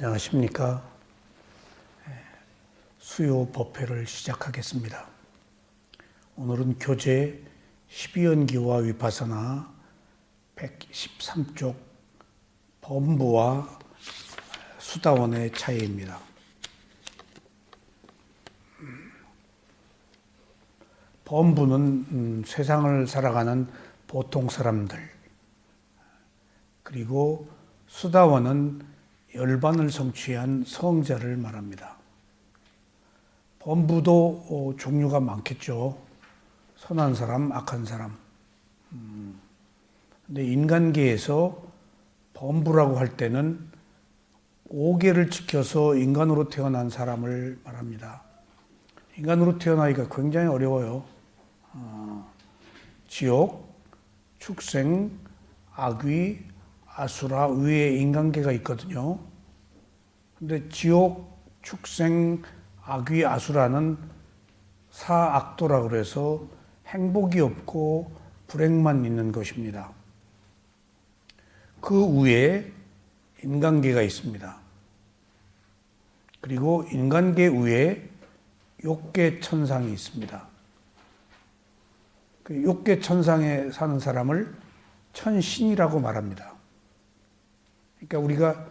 안녕하십니까. 수요 법회를 시작하겠습니다. 오늘은 교재 12연기와 위파사나 113쪽 범부와 수다원의 차이입니다. 범부는 세상을 살아가는 보통 사람들, 그리고 수다원은 열반을 성취한 성자를 말합니다. 범부도 종류가 많겠죠. 선한 사람, 악한 사람. 근데 인간계에서 범부라고 할 때는 5계를 지켜서 인간으로 태어난 사람을 말합니다. 인간으로 태어나기가 굉장히 어려워요. 지옥, 축생, 악귀, 아수라 위에 인간계가 있거든요. 근데 지옥, 축생, 악귀, 아수라는 사악도라 그래서 행복이 없고 불행만 있는 것입니다. 그 위에 인간계가 있습니다. 그리고 인간계 위에 욕계 천상이 있습니다. 그 욕계 천상에 사는 사람을 천신이라고 말합니다. 그러니까 우리가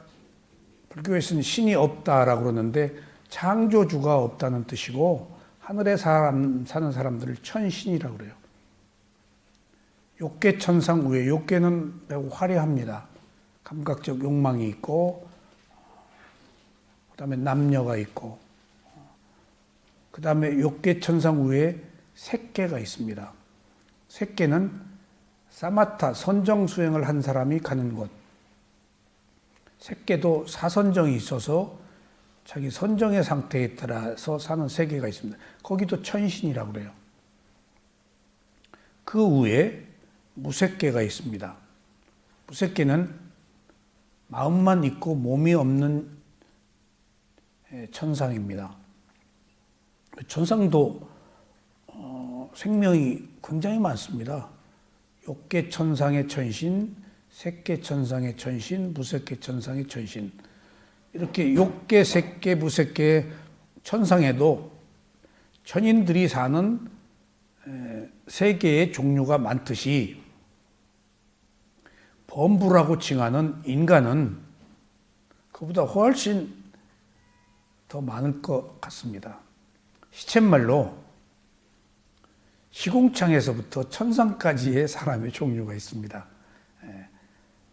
불교에서는 신이 없다라고 그러는데 창조주가 없다는 뜻이고 하늘에 사는 사람들을 천신이라고 그래요. 욕계 천상 위에, 욕계는 매우 화려합니다. 감각적 욕망이 있고, 그 다음에 남녀가 있고, 그 다음에 욕계 천상 위에 색계가 있습니다. 색계는 사마타, 선정 수행을 한 사람이 가는 곳. 색계도 사선정이 있어서 자기 선정의 상태에 따라서 사는 세계가 있습니다. 거기도 천신이라고 그래요. 그 위에 무색계가 있습니다. 무색계는 마음만 있고 몸이 없는 천상입니다. 천상도 생명이 굉장히 많습니다. 욕계 천상의 천신, 색계 천상의 천신, 무색계 천상의 천신. 이렇게 욕계, 색계, 무색계 천상에도 천인들이 사는 세계의 종류가 많듯이 범부라고 칭하는 인간은 그보다 훨씬 더 많을 것 같습니다. 시쳇말로 시궁창에서부터 천상까지의 사람의 종류가 있습니다.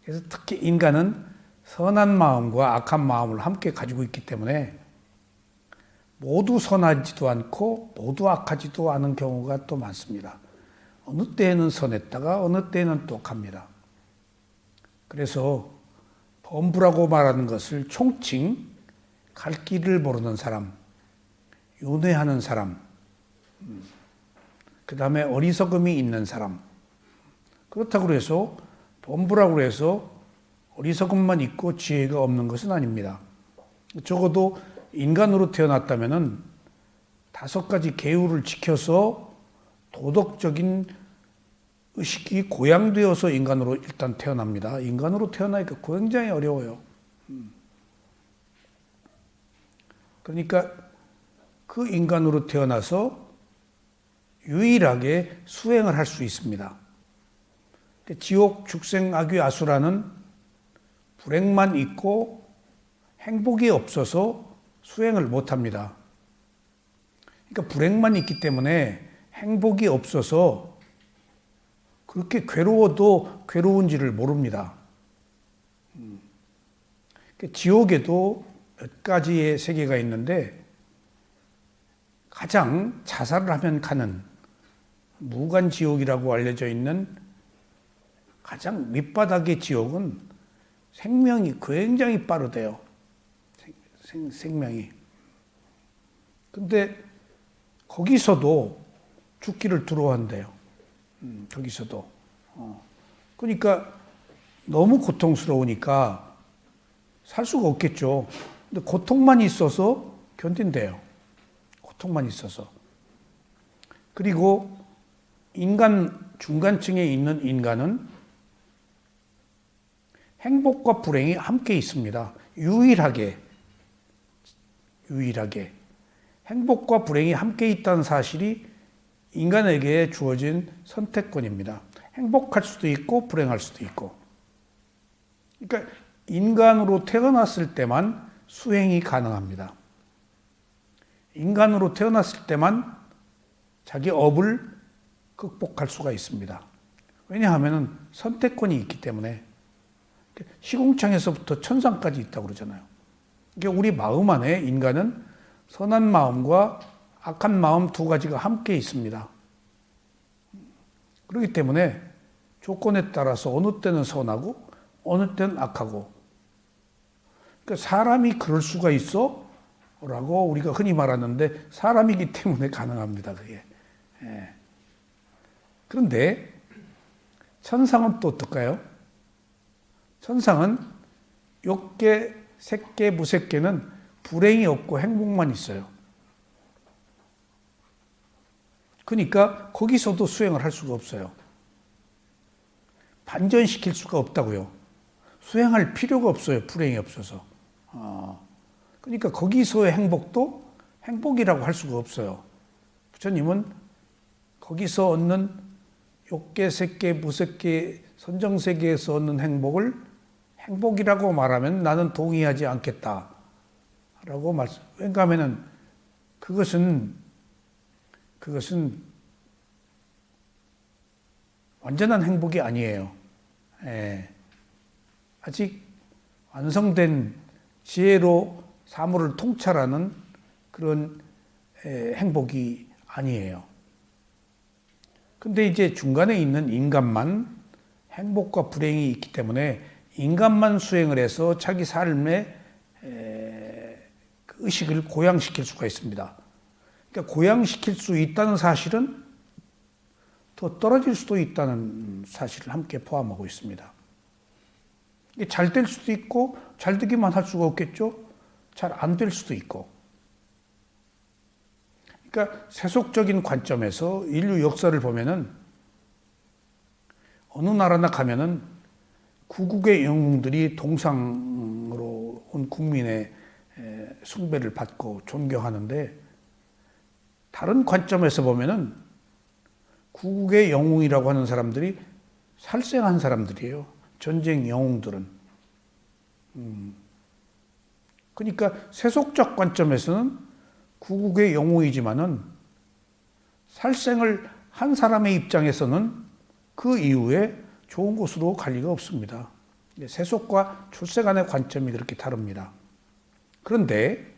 그래서 특히 인간은 선한 마음과 악한 마음을 함께 가지고 있기 때문에 모두 선하지도 않고 모두 악하지도 않은 경우가 또 많습니다. 어느 때에는 선했다가 어느 때에는 또 악합니다. 그래서 범부라고 말하는 것을 총칭 갈 길을 모르는 사람, 윤회하는 사람, 그 다음에 어리석음이 있는 사람. 그렇다고 해서 범부라고 해서 어리석음만 있고 지혜가 없는 것은 아닙니다. 적어도 인간으로 태어났다면 5가지 계율을 지켜서 도덕적인 의식이 고양되어서 인간으로 일단 태어납니다. 인간으로 태어나니까 굉장히 어려워요. 그러니까 그 인간으로 태어나서 유일하게 수행을 할 수 있습니다. 지옥, 축생, 악귀, 아수라는 불행만 있고 행복이 없어서 수행을 못합니다. 그러니까 불행만 있기 때문에 행복이 없어서 그렇게 괴로워도 괴로운지를 모릅니다. 지옥에도 몇 가지의 세계가 있는데 가장 자살을 하면 가는 무간지옥이라고 알려져 있는 가장 밑바닥의 지옥은 생명이 굉장히 빠르대요. 생명이. 근데 거기서도 죽기를 두려워한대요. 거기서도. 그러니까 너무 고통스러우니까 살 수가 없겠죠. 근데 고통만 있어서 견딘대요. 고통만 있어서. 그리고 인간 중간층에 있는 인간은 행복과 불행이 함께 있습니다. 유일하게 유일하게 행복과 불행이 함께 있다는 사실이 인간에게 주어진 선택권입니다. 행복할 수도 있고 불행할 수도 있고. 그러니까 인간으로 태어났을 때만 수행이 가능합니다. 인간으로 태어났을 때만 자기 업을 극복할 수가 있습니다. 왜냐하면 선택권이 있기 때문에. 시궁창에서부터 천상까지 있다고 그러잖아요. 그러니까 우리 마음 안에 인간은 선한 마음과 악한 마음 두 가지가 함께 있습니다. 그렇기 때문에 조건에 따라서 어느 때는 선하고 어느 때는 악하고. 그러니까 사람이 그럴 수가 있어? 라고 우리가 흔히 말하는데 사람이기 때문에 가능합니다. 그게. 예. 그런데 천상은 또 어떨까요? 천상은 욕계, 색계, 무색계는 불행이 없고 행복만 있어요. 그러니까 거기서도 수행을 할 수가 없어요. 반전시킬 수가 없다고요. 수행할 필요가 없어요. 불행이 없어서. 그러니까 거기서의 행복도 행복이라고 할 수가 없어요. 부처님은 거기서 얻는 욕계, 색계, 무색계, 선정세계에서 얻는 행복을 행복이라고 말하면 나는 동의하지 않겠다. 라고 말씀. 왜냐하면 그것은 완전한 행복이 아니에요. 예. 아직 완성된 지혜로 사물을 통찰하는 그런 행복이 아니에요. 근데 이제 중간에 있는 인간만 행복과 불행이 있기 때문에 인간만 수행을 해서 자기 삶의 그 의식을 고양시킬 수가 있습니다. 그러니까 고양시킬 수 있다는 사실은 더 떨어질 수도 있다는 사실을 함께 포함하고 있습니다. 잘 될 수도 있고 잘 되기만 할 수가 없겠죠. 잘 안 될 수도 있고. 그러니까 세속적인 관점에서 인류 역사를 보면은 어느 나라나 가면은 구국의 영웅들이 동상으로 온 국민의 숭배를 받고 존경하는데 다른 관점에서 보면은 구국의 영웅이라고 하는 사람들이 살생한 사람들이에요. 전쟁 영웅들은. 그러니까 세속적 관점에서는 구국의 영웅이지만은 살생을 한 사람의 입장에서는 그 이후에 좋은 곳으로 갈 리가 없습니다. 세속과 출세 간의 관점이 그렇게 다릅니다. 그런데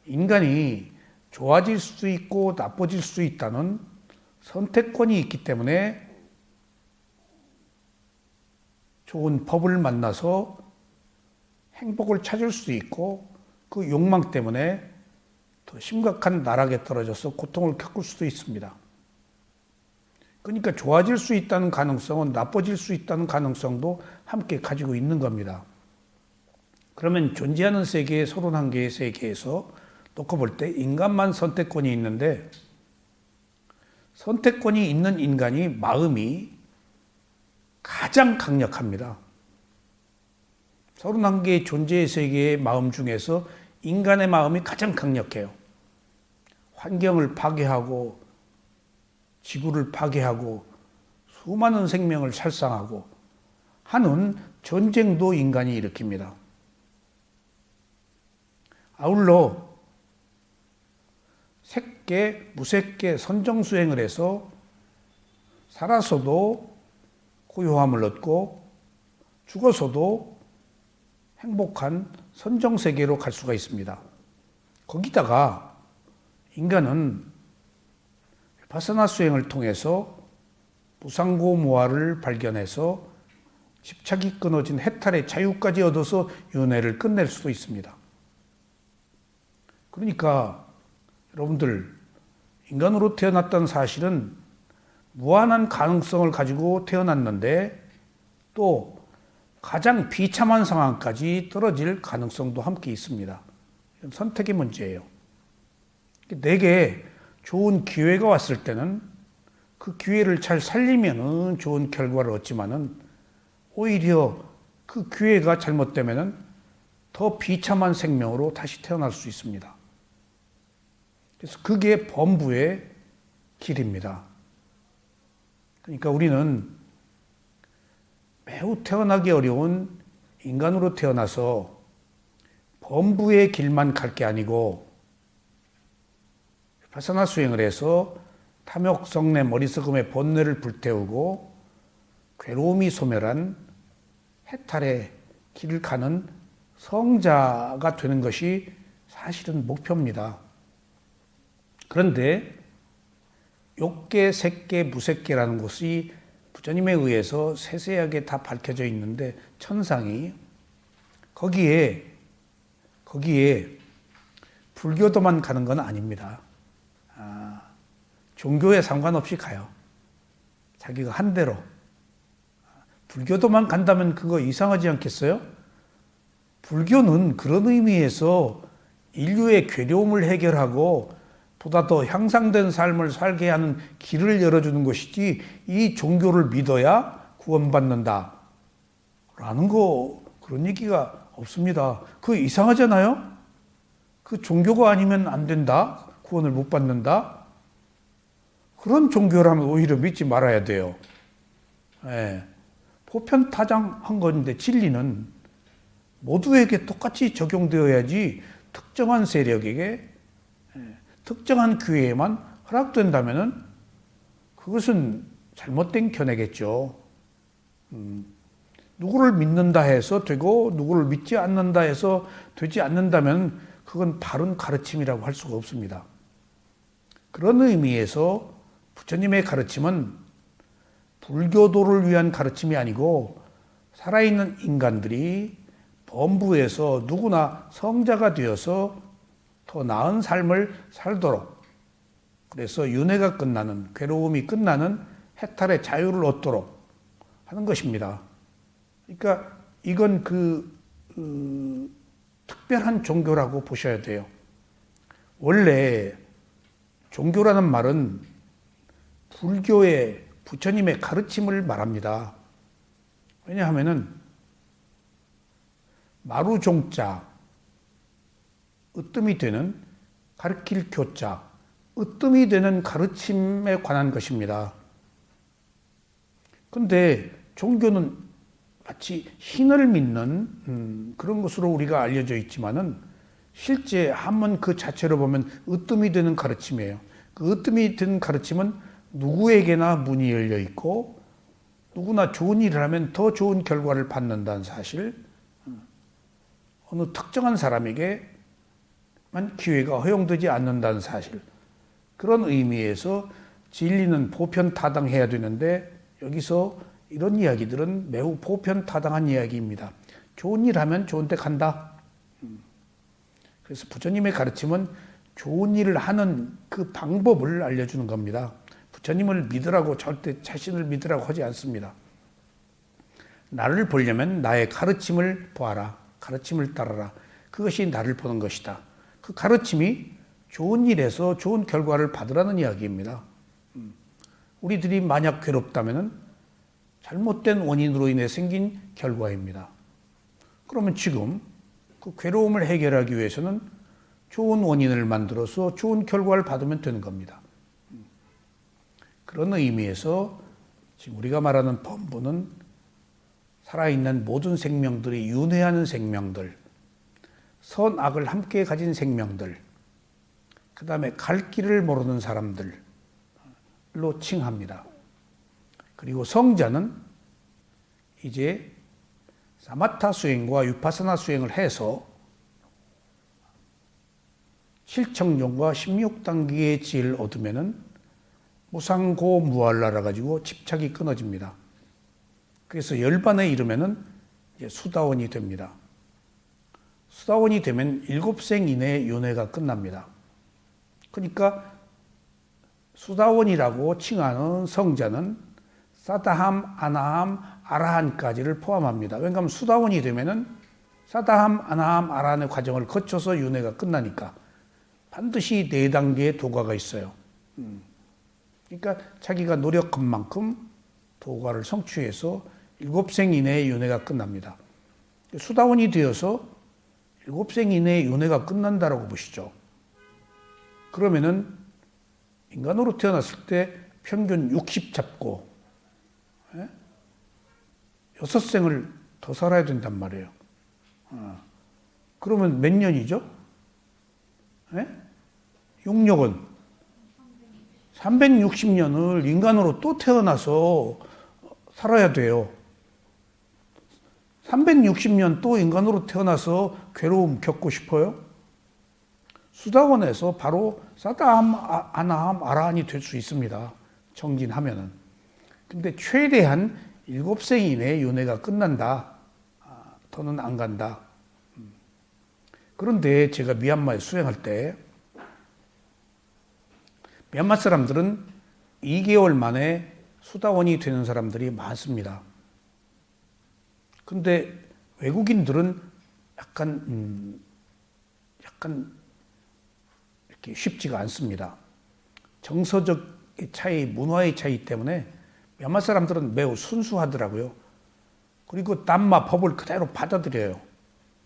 인간이 좋아질 수도 있고 나빠질 수도 있다는 선택권이 있기 때문에 좋은 법을 만나서 행복을 찾을 수도 있고 그 욕망 때문에 더 심각한 나락에 떨어져서 고통을 겪을 수도 있습니다. 그러니까 좋아질 수 있다는 가능성은 나빠질 수 있다는 가능성도 함께 가지고 있는 겁니다. 그러면 존재하는 세계의 31개의 세계에서 놓고 볼 때 인간만 선택권이 있는데 선택권이 있는 인간이 마음이 가장 강력합니다. 31개의 존재의 세계의 마음 중에서 인간의 마음이 가장 강력해요. 환경을 파괴하고 지구를 파괴하고 수많은 생명을 살상하고 하는 전쟁도 인간이 일으킵니다. 아울러 색계, 무색계, 선정수행을 해서 살아서도 고요함을 얻고 죽어서도 행복한 선정세계로 갈 수가 있습니다. 거기다가 인간은 바사나 수행을 통해서 무상고무아를 발견해서 집착이 끊어진 해탈의 자유까지 얻어서 윤회를 끝낼 수도 있습니다. 그러니까 여러분들 인간으로 태어났다는 사실은 무한한 가능성을 가지고 태어났는데 또 가장 비참한 상황까지 떨어질 가능성도 함께 있습니다. 이건 선택의 문제예요. 내게 좋은 기회가 왔을 때는 그 기회를 잘 살리면은 좋은 결과를 얻지만은 오히려 그 기회가 잘못되면은 더 비참한 생명으로 다시 태어날 수 있습니다. 그래서 그게 범부의 길입니다. 그러니까 우리는 매우 태어나기 어려운 인간으로 태어나서 범부의 길만 갈 게 아니고 비파사나 수행을 해서 탐욕, 성내, 머리썩음의 본뇌를 불태우고 괴로움이 소멸한 해탈의 길을 가는 성자가 되는 것이 사실은 목표입니다. 그런데 욕계, 색계, 무색계라는 것이 부처님에 의해서 세세하게 다 밝혀져 있는데 천상이 거기에 불교도만 가는 건 아닙니다. 종교에 상관없이 가요. 자기가 한 대로. 불교도만 간다면 그거 이상하지 않겠어요? 불교는 그런 의미에서 인류의 괴로움을 해결하고 보다 더 향상된 삶을 살게 하는 길을 열어주는 것이지 이 종교를 믿어야 구원받는다 라는 거 그런 얘기가 없습니다. 그거 이상하잖아요? 그 종교가 아니면 안 된다? 구원을 못 받는다? 그런 종교라면 오히려 믿지 말아야 돼요. 예. 보편타장한 건데 진리는 모두에게 똑같이 적용되어야지 특정한 세력에게 특정한 교회에만 허락된다면 그것은 잘못된 견해겠죠. 누구를 믿는다 해서 되고 누구를 믿지 않는다 해서 되지 않는다면 그건 바른 가르침이라고 할 수가 없습니다. 그런 의미에서 부처님의 가르침은 불교도를 위한 가르침이 아니고 살아있는 인간들이 범부에서 누구나 성자가 되어서 더 나은 삶을 살도록, 그래서 윤회가 끝나는, 괴로움이 끝나는 해탈의 자유를 얻도록 하는 것입니다. 그러니까 이건 특별한 종교라고 보셔야 돼요. 원래 종교라는 말은 불교의 부처님의 가르침을 말합니다. 왜냐하면은 마루종자, 으뜸이 되는 가르칠 교자, 으뜸이 되는 가르침에 관한 것입니다. 그런데 종교는 마치 신을 믿는 그런 것으로 우리가 알려져 있지만은 실제 한번 그 자체로 보면 으뜸이 되는 가르침이에요. 그 으뜸이 된 가르침은 누구에게나 문이 열려 있고 누구나 좋은 일을 하면 더 좋은 결과를 받는다는 사실, 어느 특정한 사람에게만 기회가 허용되지 않는다는 사실, 그런 의미에서 진리는 보편타당해야 되는데 여기서 이런 이야기들은 매우 보편타당한 이야기입니다. 좋은 일 하면 좋은 데 간다. 그래서 부처님의 가르침은 좋은 일을 하는 그 방법을 알려주는 겁니다. 부처님을 믿으라고 절대 자신을 믿으라고 하지 않습니다. 나를 보려면 나의 가르침을 보아라. 가르침을 따라라. 그것이 나를 보는 것이다. 그 가르침이 좋은 일에서 좋은 결과를 받으라는 이야기입니다. 우리들이 만약 괴롭다면 잘못된 원인으로 인해 생긴 결과입니다. 그러면 지금 그 괴로움을 해결하기 위해서는 좋은 원인을 만들어서 좋은 결과를 받으면 되는 겁니다. 그런 의미에서 지금 우리가 말하는 범부는 살아있는 모든 생명들이 윤회하는 생명들, 선악을 함께 가진 생명들, 그 다음에 갈 길을 모르는 사람들로 칭합니다. 그리고 성자는 이제 사마타 수행과 유파사나 수행을 해서 실청종과 16단계의 지혜를 얻으면은 무상고무할라라 가지고 집착이 끊어집니다. 그래서 열반에 이르면은 이제 수다원이 됩니다. 수다원이 되면 7생 이내에 윤회가 끝납니다. 그러니까 수다원이라고 칭하는 성자는 사다함, 아나함, 아라한까지를 포함합니다. 왜냐하면 수다원이 되면은 사다함, 아나함, 아라한의 과정을 거쳐서 윤회가 끝나니까 반드시 4단계의 도가가 있어요. 그러니까 자기가 노력한 만큼 도가를 성취해서 7생 이내에 윤회가 끝납니다. 수다원이 되어서 7생 이내에 윤회가 끝난다라고 보시죠. 그러면은 인간으로 태어났을 때 평균 60 잡고 6생을 더 살아야 된단 말이에요. 그러면 몇 년이죠? 6력은 360년을 인간으로 또 태어나서 살아야 돼요. 360년 또 인간으로 태어나서 괴로움 겪고 싶어요? 수다원에서 바로 사다함, 아나함, 아라한이 될 수 있습니다. 정진하면은. 근데 최대한 7생 이내에 윤회가 끝난다. 더는 안 간다. 그런데 제가 미얀마에 수행할 때 미얀마 사람들은 2개월 만에 수다원이 되는 사람들이 많습니다. 근데 외국인들은 약간 이렇게 쉽지가 않습니다. 정서적의 차이, 문화의 차이 때문에 미얀마 사람들은 매우 순수하더라고요. 그리고 담마 법을 그대로 받아들여요.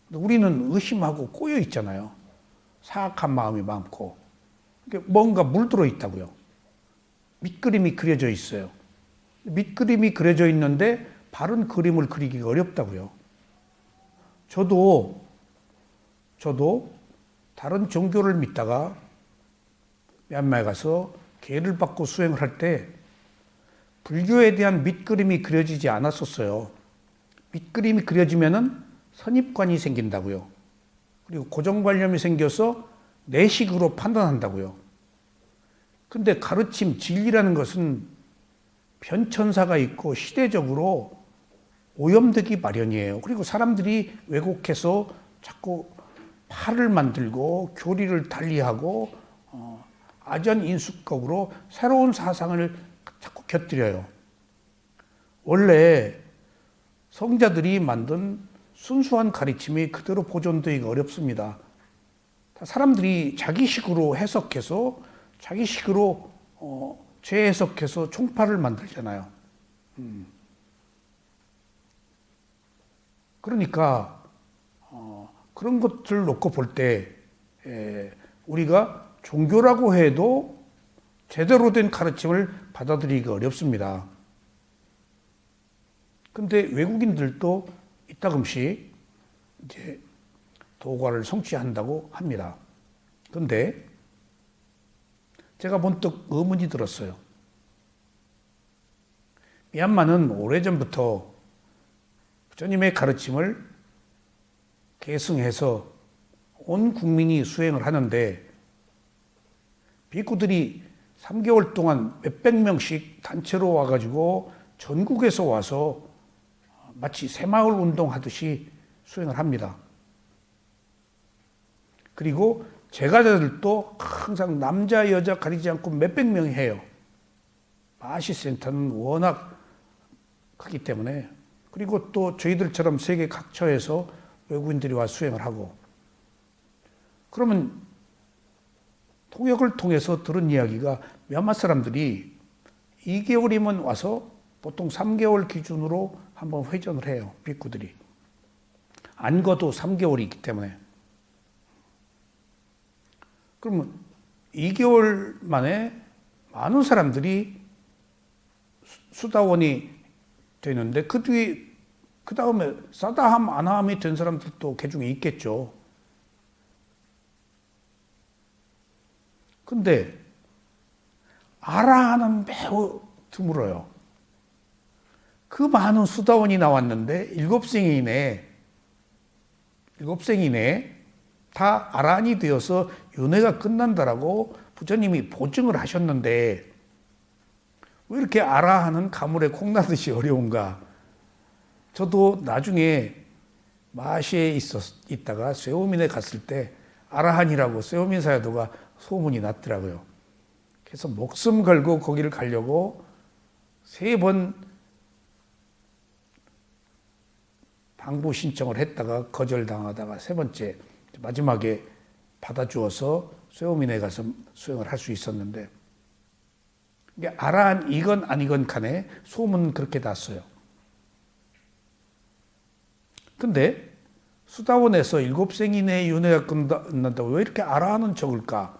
근데 우리는 의심하고 꼬여 있잖아요. 사악한 마음이 많고 뭔가 물들어 있다고요. 밑그림이 그려져 있어요. 밑그림이 그려져 있는데 바른 그림을 그리기가 어렵다고요. 저도 다른 종교를 믿다가 미얀마에 가서 계를 받고 수행을 할 때 불교에 대한 밑그림이 그려지지 않았었어요. 밑그림이 그려지면은 선입관이 생긴다고요. 그리고 고정관념이 생겨서 내식으로 판단한다고요. 근데 가르침, 진리라는 것은 변천사가 있고 시대적으로 오염되기 마련이에요. 그리고 사람들이 왜곡해서 자꾸 팔을 만들고 교리를 달리하고 아전인수격으로 새로운 사상을 자꾸 곁들여요. 원래 성자들이 만든 순수한 가르침이 그대로 보존되기가 어렵습니다. 사람들이 자기식으로 해석해서 자기식으로 재해석해서 총파를 만들잖아요. 그러니까 그런 것들을 놓고 볼 때 우리가 종교라고 해도 제대로 된 가르침을 받아들이기가 어렵습니다. 근데 외국인들도 이따금씩 이제 도과를 성취한다고 합니다. 그런데 제가 문득 의문이 들었어요. 미얀마는 오래전부터 부처님의 가르침을 계승해서 온 국민이 수행을 하는데 비구들이 3개월 동안 몇백 명씩 단체로 와가지고 전국에서 와서 마치 새마을 운동하듯이 수행을 합니다. 그리고 제가들도 항상 남자 여자 가리지 않고 몇백 명이 해요. 마시 센터는 워낙 크기 때문에. 그리고 또 저희들처럼 세계 각처에서 외국인들이 와 수행을 하고. 그러면 통역을 통해서 들은 이야기가 미얀마 사람들이 2개월이면 와서 보통 3개월 기준으로 한번 회전을 해요. 비구들이. 안 거도 3개월이기 때문에. 그러면 2개월 만에 많은 사람들이 수다원이 되는데 그 다음에 사다함, 아나함이 된 사람들도 개중에 있겠죠. 근데 아라한은 매우 드물어요. 그 많은 수다원이 나왔는데 7생 이내에 다 아라한이 되어서 윤회가 끝난다라고 부처님이 보증을 하셨는데 왜 이렇게 아라한은 가물에 콩나듯이 어려운가? 저도 나중에 마시에 있다가 쇠오민에 갔을 때 아라한이라고 쇠오민 사야도가 소문이 났더라고요. 그래서 목숨 걸고 거기를 가려고 3번 방부 신청을 했다가 거절당하다가 3번째 마지막에 받아주어서 쇠오민에 가서 수행을 할 수 있었는데 이게 아라한 이건 아니건 간에 소문은 그렇게 났어요. 근데 수다원에서 7생 이내에 윤회가 끝난다고 왜 이렇게 아라한은 적을까?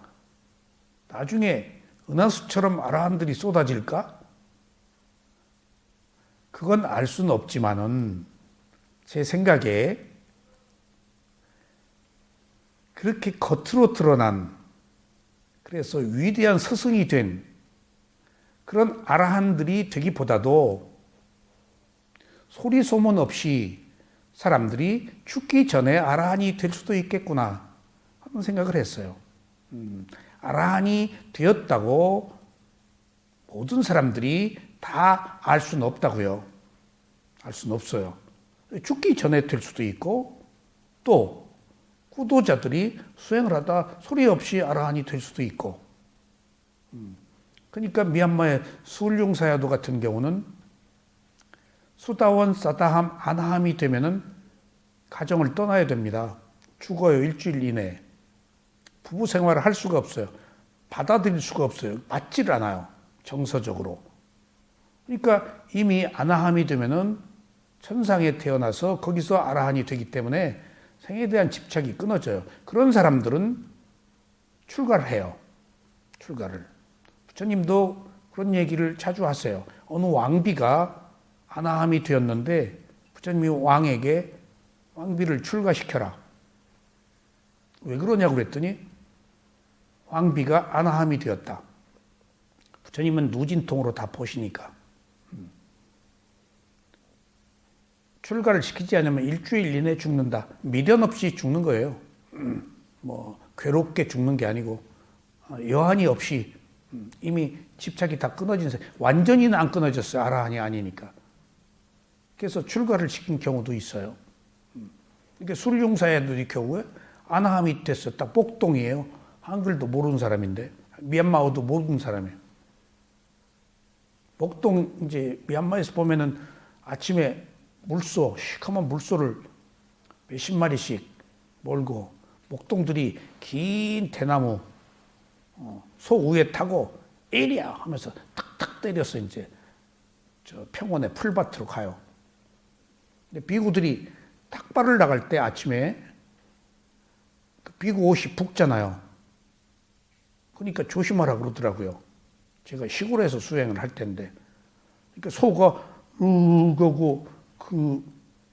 나중에 은하수처럼 아라한들이 쏟아질까? 그건 알 수는 없지만은 제 생각에 그렇게 겉으로 드러난, 그래서 위대한 스승이 된 그런 아라한들이 되기보다도 소리 소문 없이 사람들이 죽기 전에 아라한이 될 수도 있겠구나 하는 생각을 했어요. 아라한이 되었다고 모든 사람들이 다 알 수는 없다고요. 알 수는 없어요. 죽기 전에 될 수도 있고 또 구도자들이 수행을 하다 소리 없이 아라한이 될 수도 있고. 그러니까 미얀마의 수울융사야도 같은 경우는 수다원, 사다함, 아나함이 되면은 가정을 떠나야 됩니다. 죽어요. 일주일 이내에. 부부 생활을 할 수가 없어요. 받아들일 수가 없어요. 맞질 않아요. 정서적으로. 그러니까 이미 아나함이 되면은 천상에 태어나서 거기서 아라한이 되기 때문에 생에 대한 집착이 끊어져요. 그런 사람들은 출가를 해요. 출가를. 부처님도 그런 얘기를 자주 하세요. 어느 왕비가 아나함이 되었는데 부처님이 왕에게 왕비를 출가시켜라. 왜 그러냐고 그랬더니 왕비가 아나함이 되었다. 부처님은 누진통으로 다 보시니까. 출가를 시키지 않으면 일주일 이내에 죽는다. 미련 없이 죽는 거예요. 뭐 괴롭게 죽는 게 아니고 여한이 없이 이미 집착이 다 끊어진 상태. 완전히는 안 끊어졌어요. 아라한이 아니니까. 그래서 출가를 시킨 경우도 있어요. 그러니까 술용사애들이 겨우에 아나함이 됐어요. 딱 복동이에요. 한글도 모르는 사람인데 미얀마어도 모르는 사람이에요. 복동 이제 미얀마에서 보면은 아침에 물소, 시커먼 물소를 몇십 마리씩 몰고 목동들이 긴 대나무 소 위에 타고 에리야 하면서 탁탁 때려서 이제 저 평원의 풀밭으로 가요. 근데 비구들이 탁발을 나갈 때 아침에 그 비구 옷이 붓잖아요. 그러니까 조심하라 그러더라고요. 제가 시골에서 수행을 할 때인데, 그러니까 소가 가고 그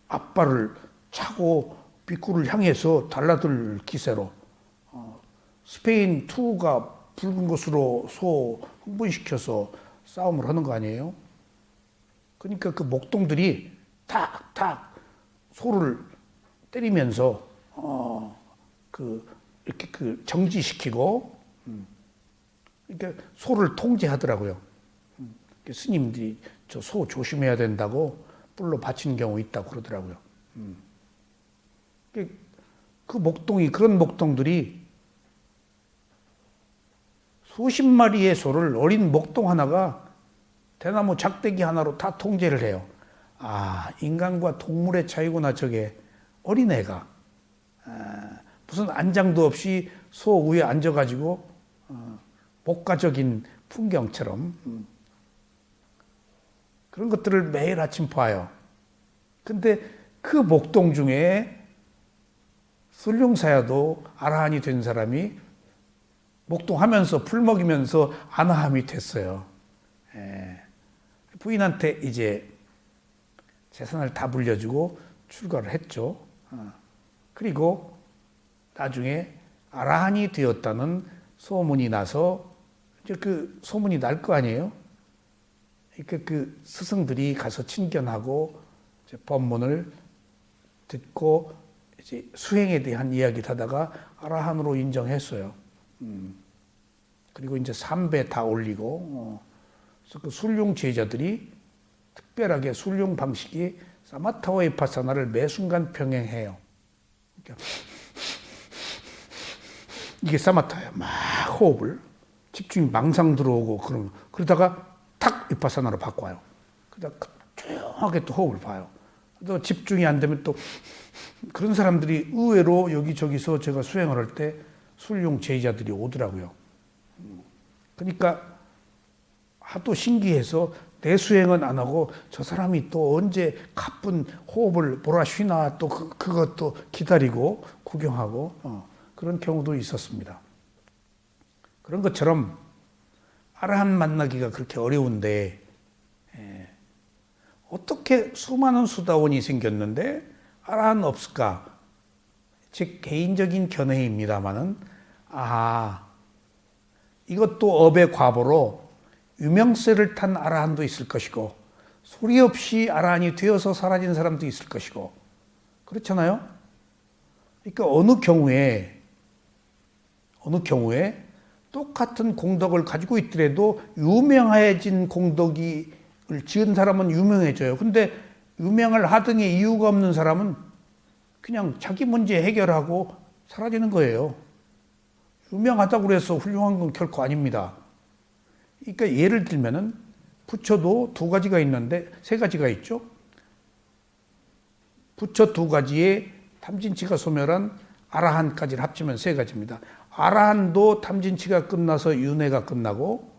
앞발을 차고 비구를 향해서 달라들 기세로 스페인 투가 붉은 것으로 소 흥분시켜서 싸움을 하는 거 아니에요? 그러니까 그 목동들이 탁탁 소를 때리면서 이렇게 정지시키고 그러니까 소를 통제하더라고요. 스님들이 저 소 조심해야 된다고 뿔로 받치는 경우 있다고 그러더라고요. 그 목동이 그런 목동들이 수십 마리의 소를 어린 목동 하나가 대나무 작대기 하나로 다 통제를 해요. 아, 인간과 동물의 차이구나. 저게 어린애가 무슨 안장도 없이 소 위에 앉아가지고 목가적인 풍경처럼 그런 것들을 매일 아침 봐요. 근데 그 목동 중에 술룡사야도 아라한이 된 사람이 목동하면서 풀 먹이면서 아나함이 됐어요. 부인한테 이제 재산을 다 물려주고 출가를 했죠. 그리고 나중에 아라한이 되었다는 소문이 나서 이제 그 소문이 날 거 아니에요. 그러니까 그 스승들이 가서 친견하고 이제 법문을 듣고 이제 수행에 대한 이야기를 하다가 아라한으로 인정했어요. 그리고 이제 3배 다 올리고, 그래서 그 술용 제자들이 특별하게 술용 방식이 사마타와 비파사나를 매 순간 병행해요. 그러니까 이게 사마타예요. 막 호흡을 집중이 망상 들어오고 그러다가 탁 비파사나로 바꿔요. 그러다가 조용하게 또 호흡을 봐요. 또 집중이 안 되면 또 그런 사람들이 의외로 여기저기서 제가 수행을 할 때 술용 제자들이 오더라고요. 그러니까 하도 신기해서 대수행은 안 하고 저 사람이 또 언제 가쁜 호흡을 몰아쉬나 또 그것도 기다리고 구경하고 그런 경우도 있었습니다. 그런 것처럼 아라한 만나기가 그렇게 어려운데 어떻게 수많은 수다원이 생겼는데 아라한 없을까? 제 개인적인 견해입니다마는 이것도 업의 과보로 유명세를 탄 아라한도 있을 것이고 소리 없이 아라한이 되어서 사라진 사람도 있을 것이고 그렇잖아요. 그러니까 어느 경우에 똑같은 공덕을 가지고 있더라도 유명해진 공덕을 지은 사람은 유명해져요. 근데 유명을 하등의 이유가 없는 사람은 그냥 자기 문제 해결하고 사라지는 거예요. 유명하다고 해서 훌륭한 건 결코 아닙니다. 그러니까 예를 들면은 부처도 두 가지가 있는데 세 가지가 있죠. 부처 두 가지에 탐진치가 소멸한 아라한까지를 합치면 세 가지입니다. 아라한도 탐진치가 끝나서 윤회가 끝나고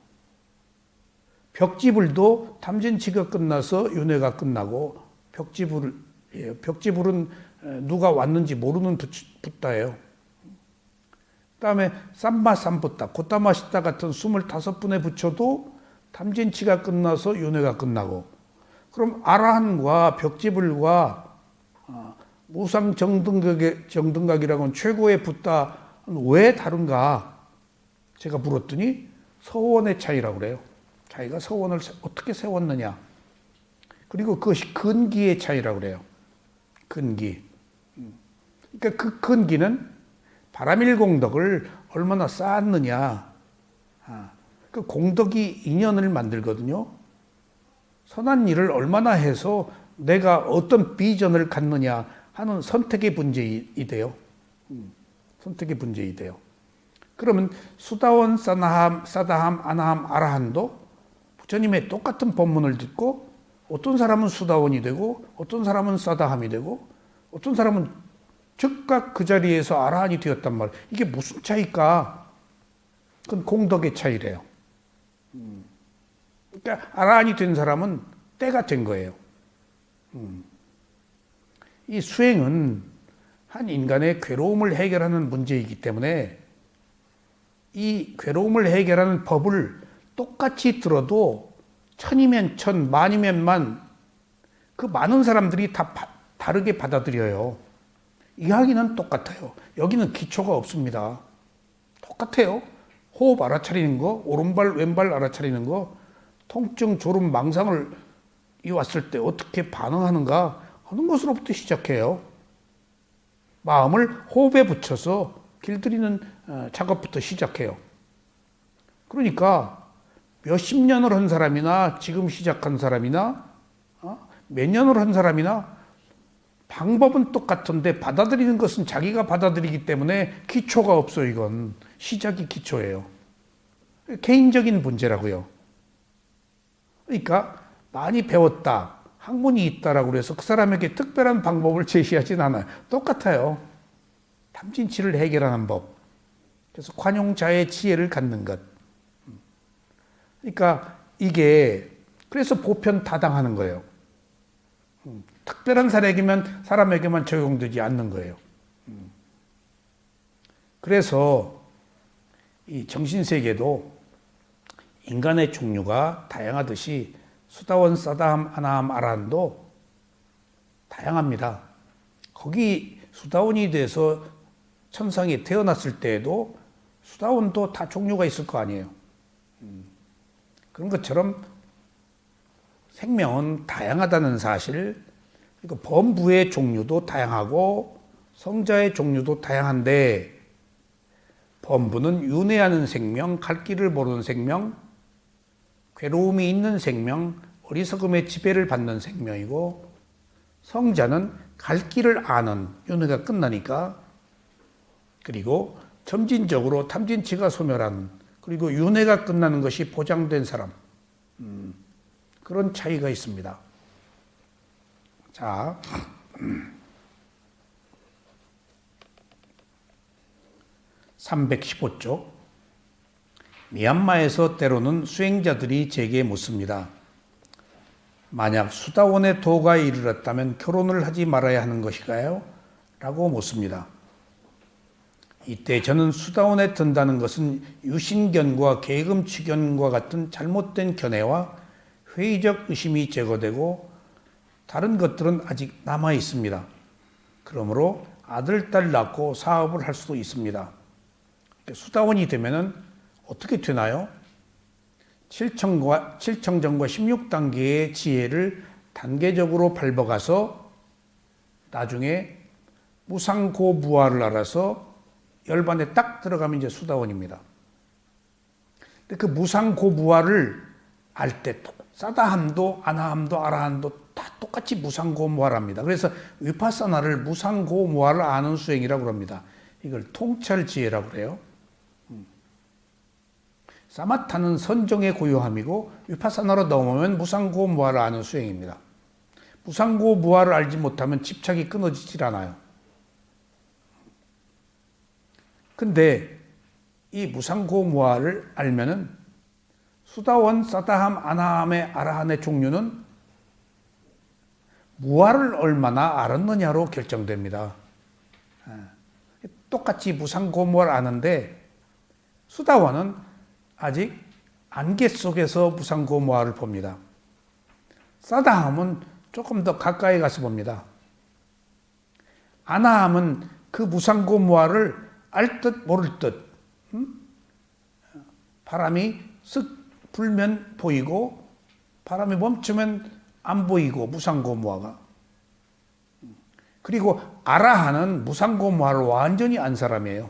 벽지불도 탐진치가 끝나서 윤회가 끝나고 벽지불은 누가 왔는지 모르는 붓다예요. 그다음에 쌈마쌈붓다, 고타마시타 같은 25분의 부처도 탐진치가 끝나서 윤회가 끝나고 그럼 아라한과 벽지불과 무상정등각이라고는 최고의 붓다는 왜 다른가? 제가 물었더니 서원의 차이라고 그래요. 자기가 서원을 어떻게 세웠느냐. 그리고 그것이 근기의 차이라고 그래요. 근기. 그러니까 그 근기는 바라밀공덕을 얼마나 쌓았느냐. 그 공덕이 인연을 만들거든요. 선한 일을 얼마나 해서 내가 어떤 비전을 갖느냐 하는 선택의 문제이돼요. 선택의 문제이돼요. 그러면 수다원, 사다함, 아나함, 아라한도 부처님의 똑같은 법문을 듣고 어떤 사람은 수다원이 되고 어떤 사람은 사다함이 되고 어떤 사람은 즉각 그 자리에서 아라한이 되었단 말이에요. 이게 무슨 차이일까? 그건 공덕의 차이래요. 그러니까 아라한이 된 사람은 때가 된 거예요. 이 수행은 한 인간의 괴로움을 해결하는 문제이기 때문에 이 괴로움을 해결하는 법을 똑같이 들어도 천이면 천, 만이면 만, 그 많은 사람들이 다 다르게 받아들여요. 이야기는 똑같아요. 여기는 기초가 없습니다. 똑같아요. 호흡 알아차리는 거, 오른발, 왼발 알아차리는 거, 통증, 졸음, 망상을 왔을 때 어떻게 반응하는가 하는 것으로부터 시작해요. 마음을 호흡에 붙여서 길들이는 작업부터 시작해요. 그러니까 몇십 년을 한 사람이나 지금 시작한 사람이나 몇 년을 한 사람이나 방법은 똑같은데 받아들이는 것은 자기가 받아들이기 때문에 기초가 없어. 이건 시작이 기초예요. 개인적인 문제라고요. 그러니까 많이 배웠다, 학문이 있다라고 해서 그 사람에게 특별한 방법을 제시하진 않아요. 똑같아요. 탐진치를 해결하는 법. 그래서 관용자의 지혜를 갖는 것. 그러니까 이게 그래서 보편타당하는 거예요. 특별한 사람에게만 적용되지 않는 거예요. 그래서 이 정신세계도 인간의 종류가 다양하듯이 수다원, 사다함, 아나함, 아라한도 다양합니다. 거기 수다원이 돼서 천상에 태어났을 때에도 수다원도 다 종류가 있을 거 아니에요. 그런 것처럼 생명은 다양하다는 사실, 그러니까 범부의 종류도 다양하고 성자의 종류도 다양한데 범부는 윤회하는 생명, 갈 길을 모르는 생명, 괴로움이 있는 생명, 어리석음의 지배를 받는 생명이고 성자는 갈 길을 아는 윤회가 끝나니까 그리고 점진적으로 탐진치가 소멸하는 그리고 윤회가 끝나는 것이 보장된 사람 그런 차이가 있습니다. 자, 315쪽. 미얀마에서 때로는 수행자들이 제게 묻습니다. 만약 수다원의 도가 이르렀다면 결혼을 하지 말아야 하는 것일까요? 라고 묻습니다. 이때 저는 수다원에 든다는 것은 유신견과 계금치견과 같은 잘못된 견해와 회의적 의심이 제거되고 다른 것들은 아직 남아 있습니다. 그러므로 아들, 딸 낳고 사업을 할 수도 있습니다. 수다원이 되면은 어떻게 되나요? 7청정과 16단계의 지혜를 단계적으로 밟아가서 나중에 무상고무화를 알아서 열반에 딱 들어가면 이제 수다원입니다. 근데 그 무상고무화를 알 때 사다함도 아나함도 아라함도 다 똑같이 무상고무화랍니다. 그래서 위파사나를 무상고무화를 아는 수행이라고 합니다. 이걸 통찰지혜라고 그래요. 사마타는 선정의 고요함이고 위파사나로 넘어오면 무상고무화를 아는 수행입니다. 무상고무화를 알지 못하면 집착이 끊어지질 않아요. 근데 이 무상고무화를 알면은 수다원, 사다함, 아나함의 아라한의 종류는 무화를 얼마나 알았느냐로 결정됩니다. 똑같이 무상고무화를 아는데 수다원은 아직 안개 속에서 무상고무화를 봅니다. 사다함은 조금 더 가까이 가서 봅니다. 아나함은 그 무상고무화를 알 듯 모를 듯 바람이 쓱 불면 보이고 바람이 멈추면 안 보이고 무상고무화가. 그리고 아라하는 무상고무화를 완전히 안 사람이에요.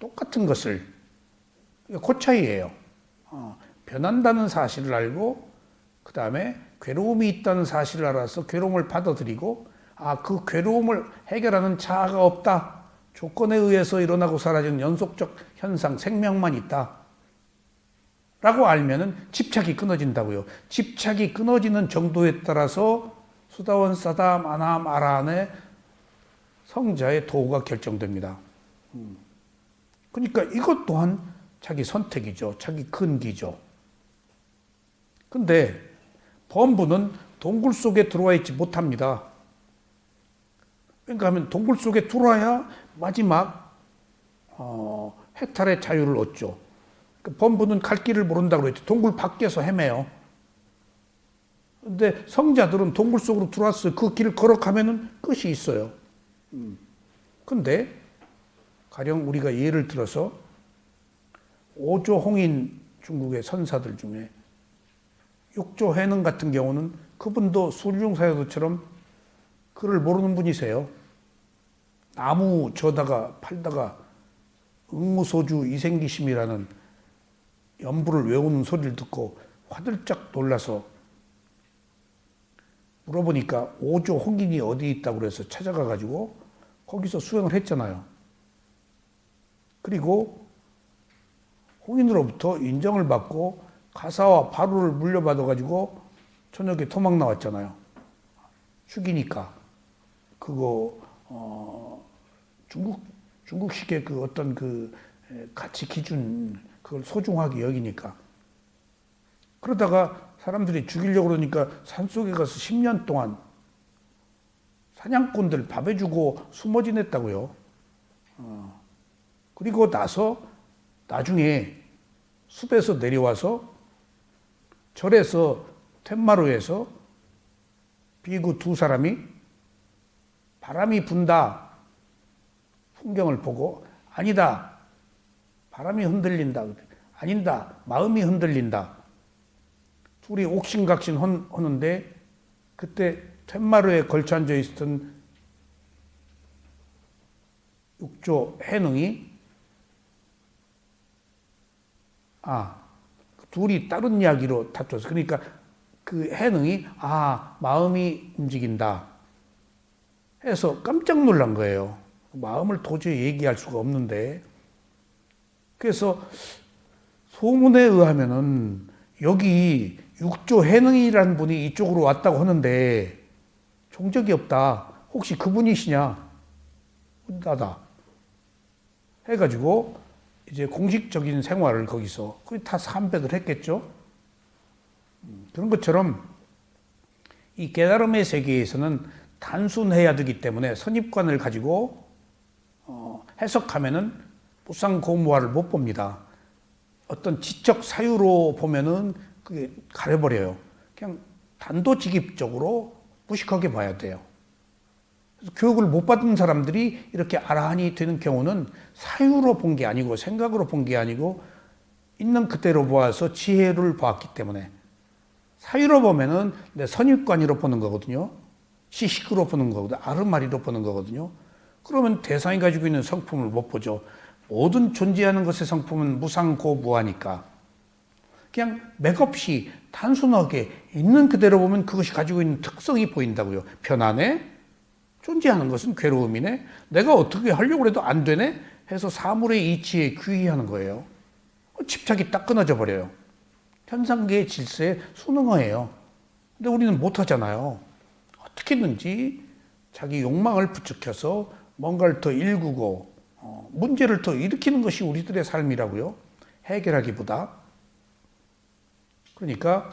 똑같은 것을. 그 차이예요. 변한다는 사실을 알고 그 다음에 괴로움이 있다는 사실을 알아서 괴로움을 받아들이고 그 괴로움을 해결하는 자아가 없다. 조건에 의해서 일어나고 사라지는 연속적 현상, 생명만 있다. 라고 알면은 집착이 끊어진다고요. 집착이 끊어지는 정도에 따라서 수다원, 사다함, 아나함, 아라한의 성자의 도가 결정됩니다. 그러니까 이것 또한 자기 선택이죠. 자기 근기죠. 근데 범부는 동굴 속에 들어와 있지 못합니다. 그러니까 하면 동굴 속에 들어와야 마지막 해탈의 자유를 얻죠. 범부는 갈 길을 모른다고 그랬죠. 동굴 밖에서 헤매요. 근데 성자들은 동굴 속으로 들어왔어요. 그 길을 걸어가면은 끝이 있어요. 근데 가령 우리가 예를 들어서 오조홍인 중국의 선사들 중에 육조해능 같은 경우는 그분도 술중사여도처럼 글을 모르는 분이세요. 나무 저다가 팔다가 응무소주 이생기심이라는 연부를 외우는 소리를 듣고 화들짝 놀라서 물어보니까 오조 홍인이 어디 있다고 그래서 찾아가 가지고 거기서 수행을 했잖아요. 그리고 홍인으로부터 인정을 받고 가사와 바루를 물려받아 가지고 저녁에 도망 나왔잖아요. 죽이니까 그거 중국식의 그 어떤 그 가치 기준 그걸 소중하게 여기니까. 그러다가 사람들이 죽이려고 그러니까 산속에 가서 10년 동안 사냥꾼들 밥해 주고 숨어 지냈다고요. 그리고 나서 나중에 숲에서 내려와서 절에서 텐마루에서 비구 두 사람이 바람이 분다 풍경을 보고 아니다. 바람이 흔들린다. 아니다. 마음이 흔들린다. 둘이 옥신각신 하는데 그때 텐마루에 걸쳐 앉아 있었던 육조 해능이 둘이 다른 이야기로 다투었어. 그러니까 그 해능이 마음이 움직인다 해서 깜짝 놀란 거예요. 마음을 도저히 얘기할 수가 없는데. 그래서 소문에 의하면은 여기 육조 해능이라는 분이 이쪽으로 왔다고 하는데 종적이 없다. 혹시 그분이시냐? 나다. 해가지고 이제 공식적인 생활을 거기서 거의 다 삼배들 했겠죠. 그런 것처럼 이 깨달음의 세계에서는 단순해야 되기 때문에 선입관을 가지고 해석하면은 무상고무화를 못 봅니다. 어떤 지적 사유로 보면은 그게 가려버려요. 그냥 단도직입적으로 무식하게 봐야 돼요. 그래서 교육을 못 받은 사람들이 이렇게 아라한이 되는 경우는 사유로 본 게 아니고 생각으로 본 게 아니고 있는 그대로 보아서 지혜를 보았기 때문에 사유로 보면은 내 선입관으로 보는 거거든요. 시식으로 보는 거거든요. 아르마리로 보는 거거든요. 그러면 대상이 가지고 있는 성품을 못 보죠. 모든 존재하는 것의 성품은 무상고무하니까 그냥 맥없이 단순하게 있는 그대로 보면 그것이 가지고 있는 특성이 보인다고요. 편안해? 존재하는 것은 괴로움이네? 내가 어떻게 하려고 해도 안 되네? 해서 사물의 이치에 귀의하는 거예요. 집착이 딱 끊어져 버려요. 현상계의 질서에 순응해요. 근데 우리는 못하잖아요. 어떻게든지 자기 욕망을 부추겨서 뭔가를 더 일구고 문제를 더 일으키는 것이 우리들의 삶이라고요. 해결하기보다. 그러니까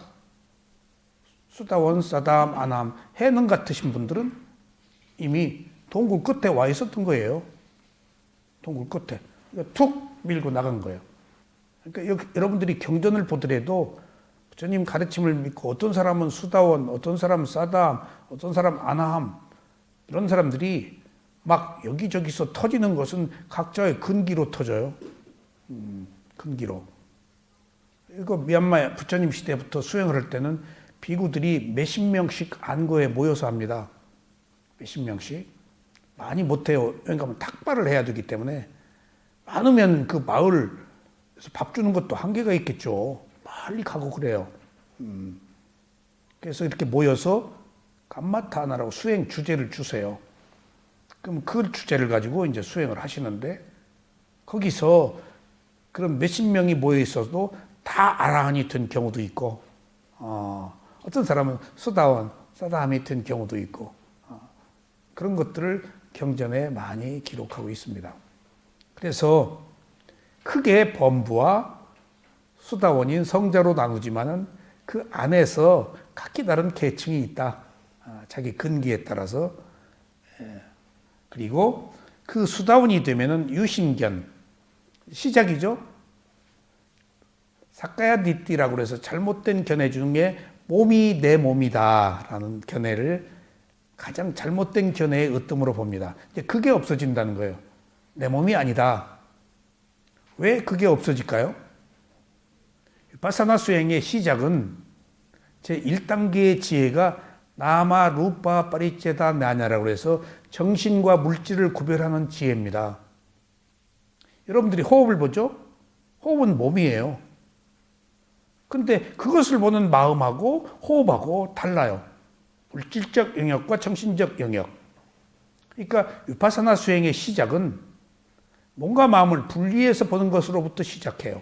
수다원, 사담, 아남, 해능 같으신 분들은 이미 동굴 끝에 와 있었던 거예요. 동굴 끝에. 그러니까 툭 밀고 나간 거예요. 그러니까 여러분들이 경전을 보더라도 부처님 가르침을 믿고 어떤 사람은 수다원, 어떤 사람은 사담, 어떤 사람은 아나함 이런 사람들이 막 여기저기서 터지는 것은 각자의 근기로 터져요. 근기로. 이거 미얀마 부처님 시대부터 수행을 할 때는 비구들이 몇십 명씩 안고에 모여서 합니다. 몇십 명씩. 많이 못해요. 여기 가면 탁발을 해야 되기 때문에 많으면 그 마을에서 밥 주는 것도 한계가 있겠죠. 빨리 가고 그래요. 그래서 이렇게 모여서 감마타나라고 수행 주제를 주세요. 그럼 그 주제를 가지고 이제 수행을 하시는데 거기서 그런 몇십 명이 모여 있어도 다 아라한이 된 경우도 있고 어떤 사람은 수다원, 사다함이 된 경우도 있고 그런 것들을 경전에 많이 기록하고 있습니다. 그래서 크게 범부와 수다원인 성자로 나누지만은 그 안에서 각기 다른 계층이 있다. 자기 근기에 따라서. 그리고 그 수다원이 되면은 유신견 시작이죠. 사카야디띠라고 해서 잘못된 견해 중에 몸이 내 몸이다라는 견해를 가장 잘못된 견해의 으뜸으로 봅니다. 이제 그게 없어진다는 거예요. 내 몸이 아니다. 왜 그게 없어질까요? 비파사나 수행의 시작은 제1단계의 지혜가 나마 루파 파리체다 나냐라고 해서 정신과 물질을 구별하는 지혜입니다. 여러분들이 호흡을 보죠? 호흡은 몸이에요. 근데 그것을 보는 마음하고 호흡하고 달라요. 물질적 영역과 정신적 영역. 그러니까 위파사나 수행의 시작은 몸과 마음을 분리해서 보는 것으로부터 시작해요.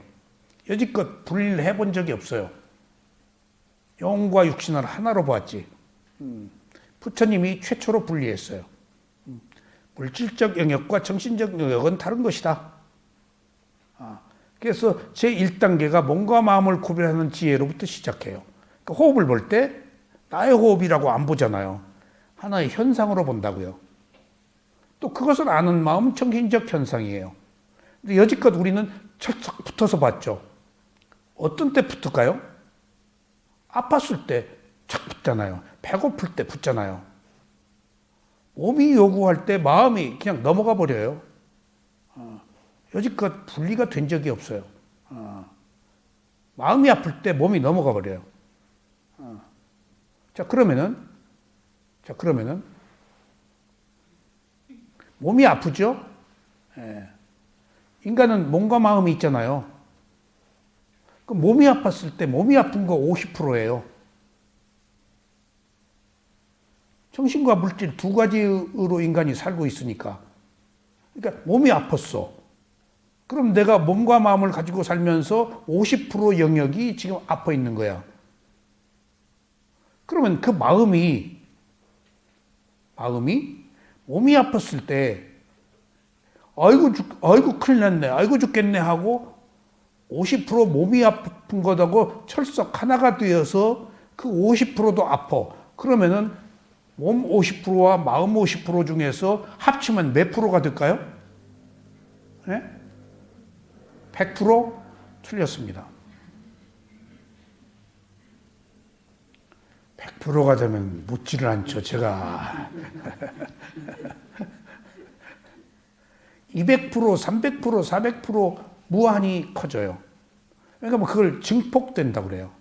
여지껏 분리를 해본 적이 없어요. 영과 육신을 하나로 보았지. 부처님이 최초로 분리했어요. 물질적 영역과 정신적 영역은 다른 것이다. 그래서 제1단계가 몸과 마음을 구별하는 지혜로부터 시작해요. 그러니까 호흡을 볼 때 나의 호흡이라고 안 보잖아요. 하나의 현상으로 본다고요. 또 그것을 아는 마음은 정신적 현상이에요. 근데 여지껏 우리는 철썩 붙어서 봤죠. 어떤 때 붙을까요? 아팠을 때 착 붙잖아요. 배고플 때 붙잖아요. 몸이 요구할 때 마음이 그냥 넘어가 버려요. 여지껏 분리가 된 적이 없어요. 마음이 아플 때 몸이 넘어가 버려요. 자, 그러면은 몸이 아프죠? 예. 인간은 몸과 마음이 있잖아요. 그 몸이 아팠을 때 몸이 아픈 거 50%예요. 정신과 물질 두 가지로 인간이 살고 있으니까. 그러니까 몸이 아팠어. 그럼 내가 몸과 마음을 가지고 살면서 50% 영역이 지금 아파 있는 거야. 그러면 그 마음이 몸이 아팠을 때 아이고 큰일 났네, 아이고 죽겠네 하고 50% 몸이 아픈 것하고 철석 하나가 되어서 그 50%도 아파. 그러면은 몸 50%와 마음 50% 중에서 합치면 몇 프로가 될까요? 네? 100% 틀렸습니다. 100%가 되면 묻지를 않죠, 제가. 200%, 300%, 400% 무한히 커져요. 그러니까 뭐 그걸 증폭된다고 그래요.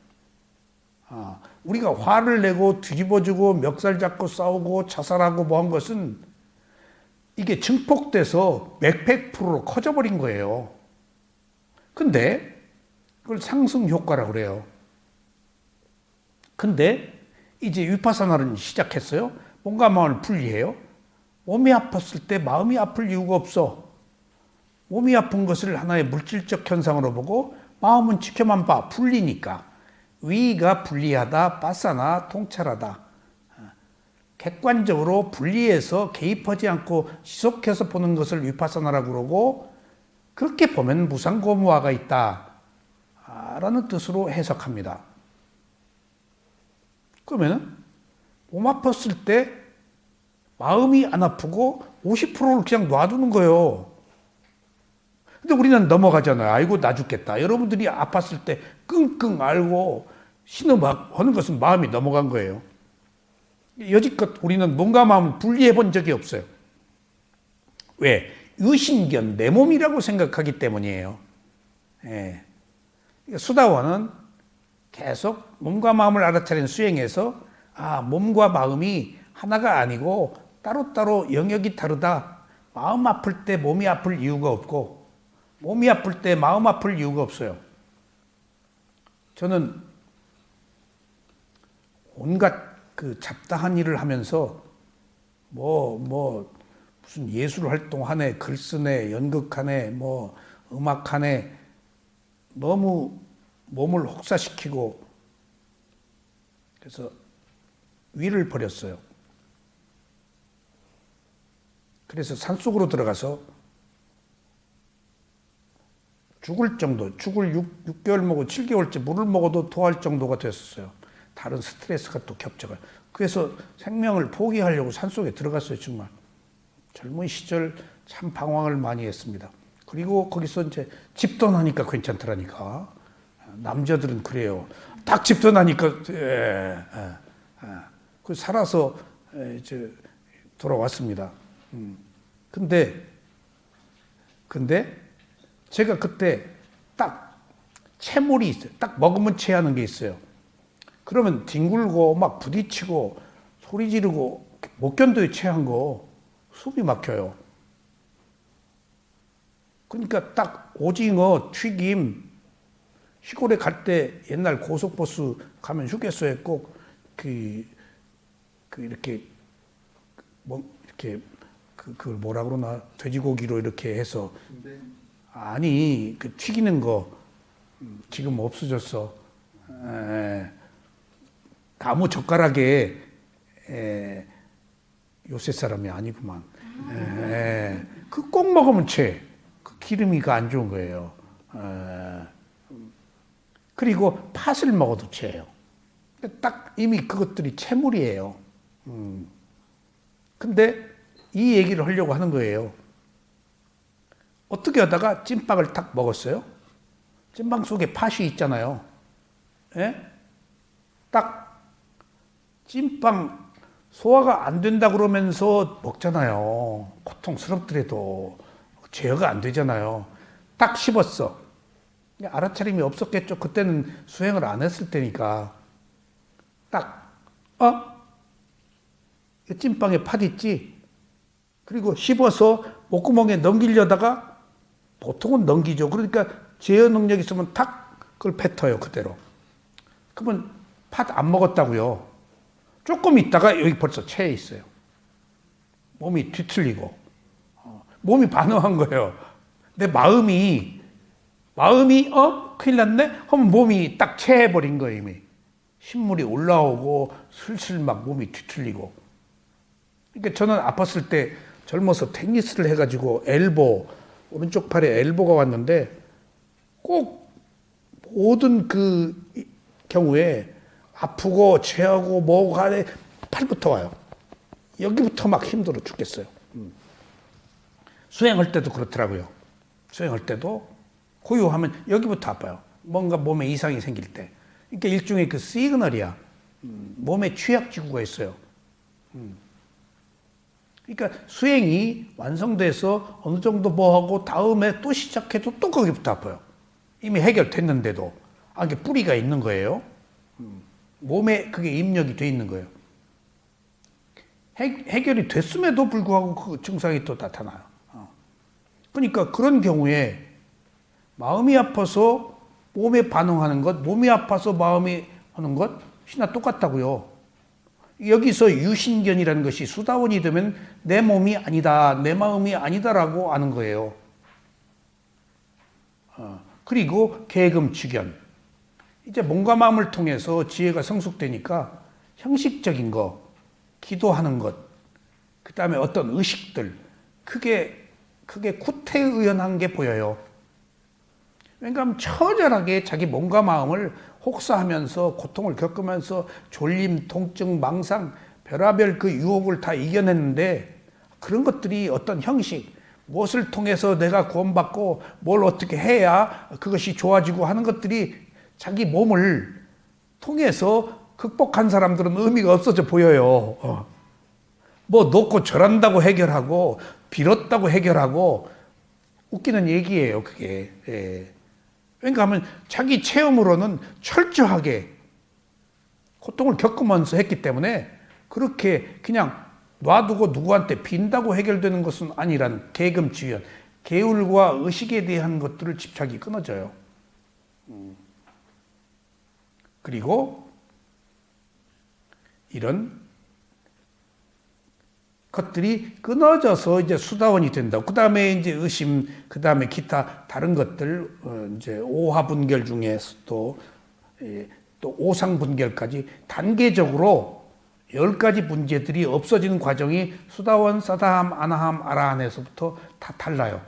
우리가 화를 내고 뒤집어지고 멱살 잡고 싸우고 자살하고 뭐 한 것은 이게 증폭돼서 몇백 프로로 커져버린 거예요. 근데 그걸 상승 효과라고 그래요. 근데 이제 위파사나를 시작했어요. 몸과 마음을 분리해요. 몸이 아팠을 때 마음이 아플 이유가 없어. 몸이 아픈 것을 하나의 물질적 현상으로 보고 마음은 지켜만 봐. 분리니까. 위가 분리하다, 빠사나 통찰하다. 객관적으로 분리해서 개입하지 않고 지속해서 보는 것을 위파사나라고 그러고, 그렇게 보면 무상고무화가 있다 라는 뜻으로 해석합니다. 그러면 몸 아팠을 때 마음이 안 아프고 50%를 그냥 놔두는 거예요. 근데 우리는 넘어가잖아요. 아이고 나 죽겠다. 여러분들이 아팠을 때 끙끙 앓고 신음막 하는 것은 마음이 넘어간 거예요. 여지껏 우리는 몸과 마음을 분리해 본 적이 없어요. 왜? 유신견, 내 몸이라고 생각하기 때문이에요. 예. 수다원은 계속 몸과 마음을 알아차린 수행에서 몸과 마음이 하나가 아니고 따로따로 영역이 다르다. 마음 아플 때 몸이 아플 이유가 없고 몸이 아플 때 마음 아플 이유가 없어요. 저는 온갖 그 잡다한 일을 하면서 무슨 예술 활동하네, 글 쓰네, 연극하네, 음악하네, 너무 몸을 혹사시키고 그래서 위를 버렸어요. 그래서 산속으로 들어가서 죽을 6개월 먹고 7개월째 물을 먹어도 토할 정도가 됐었어요. 다른 스트레스가 또 겹쳐가요. 그래서 생명을 포기하려고 산속에 들어갔어요. 정말 젊은 시절 참 방황을 많이 했습니다. 그리고 거기서 이제 집 떠나니까 괜찮더라니까. 남자들은 그래요. 딱 집 떠나니까 그 살아서 이제 돌아왔습니다. 근데 제가 그때 딱 체물이 있어요. 딱 먹으면 체하는 게 있어요. 그러면 뒹굴고 막 부딪히고 소리 지르고 못 견뎌요. 체한 거 숨이 막혀요. 그러니까 딱 오징어 튀김 시골에 갈 때 옛날 고속버스 가면 휴게소에 꼭 그걸 뭐라 그러나 돼지고기로 이렇게 해서 아니 그 튀기는 거 지금 없어졌어. 나무 젓가락에 요새 사람이 아니구만. 그 꼭 먹으면 채. 그 기름이가 안 좋은 거예요. 그리고 팥을 먹어도 채예요. 딱 이미 그것들이 채물이에요. 근데 이 얘기를 하려고 하는 거예요. 어떻게 하다가 찐빵을 딱 먹었어요. 찐빵 속에 팥이 있잖아요. 딱 찐빵 소화가 안 된다 그러면서 먹잖아요. 고통스럽더라도 제어가 안 되잖아요. 딱 씹었어. 알아차림이 없었겠죠. 그때는 수행을 안 했을 때니까. 딱 찐빵에 팥 있지? 그리고 씹어서 목구멍에 넘기려다가 보통은 넘기죠. 그러니까 제어 능력이 있으면 탁 그걸 뱉어요. 그대로. 그러면 팥 안 먹었다고요. 조금 있다가 여기 벌써 체해 있어요. 몸이 뒤틀리고 몸이 반응한 거예요. 내 마음이 큰일 났네? 하면 몸이 딱 체해버린 거예요. 이미 신물이 올라오고 슬슬 막 몸이 뒤틀리고. 그러니까 저는 아팠을 때 젊어서 테니스를 해가지고 오른쪽 팔에 엘보가 왔는데 꼭 모든 그 경우에 아프고 체하고 뭐가 팔부터 와요. 여기부터 막 힘들어 죽겠어요. 수행할 때도 그렇더라고요. 수행할 때도 고요하면 여기부터 아파요. 뭔가 몸에 이상이 생길 때. 그러니까 일종의 그 시그널이야. 몸에 취약지구가 있어요. 그러니까 수행이 완성돼서 어느 정도 뭐 하고 다음에 또 시작해도 또 거기부터 아파요. 이미 해결됐는데도. 아, 이게 뿌리가 있는 거예요. 몸에 그게 입력이 돼 있는 거예요. 해결이 됐음에도 불구하고 그 증상이 또 나타나요. 그러니까 그런 경우에 마음이 아파서 몸에 반응하는 것, 몸이 아파서 마음이 하는 것이나 똑같다고요. 여기서 유신견이라는 것이 수다원이 되면 내 몸이 아니다, 내 마음이 아니다라고 아는 거예요. 그리고 계금취견. 이제 몸과 마음을 통해서 지혜가 성숙되니까 형식적인 거, 기도하는 것, 그 다음에 어떤 의식들, 그게 구태의연한 게 보여요. 왜냐하면 처절하게 자기 몸과 마음을 혹사하면서 고통을 겪으면서 졸림, 통증, 망상, 별하별 그 유혹을 다 이겨냈는데 그런 것들이 어떤 형식, 무엇을 통해서 내가 구원받고 뭘 어떻게 해야 그것이 좋아지고 하는 것들이 자기 몸을 통해서 극복한 사람들은 의미가 없어져 보여요. 뭐 놓고 절한다고 해결하고 빌었다고 해결하고 웃기는 얘기예요, 그게. 예. 그러니까 하면 자기 체험으로는 철저하게 고통을 겪으면서 했기 때문에 그렇게 그냥 놔두고 누구한테 빈다고 해결되는 것은 아니라는 계금취연, 계율과 의식에 대한 것들을 집착이 끊어져요. 그리고 이런 것들이 끊어져서 이제 수다원이 된다고. 그 다음에 이제 의심, 그 다음에 기타 다른 것들, 이제 오하분결 중에서도 또 오상분결까지 단계적으로 10가지 문제들이 없어지는 과정이 수다원, 사다함, 아나함, 아라한에서부터 다 달라요.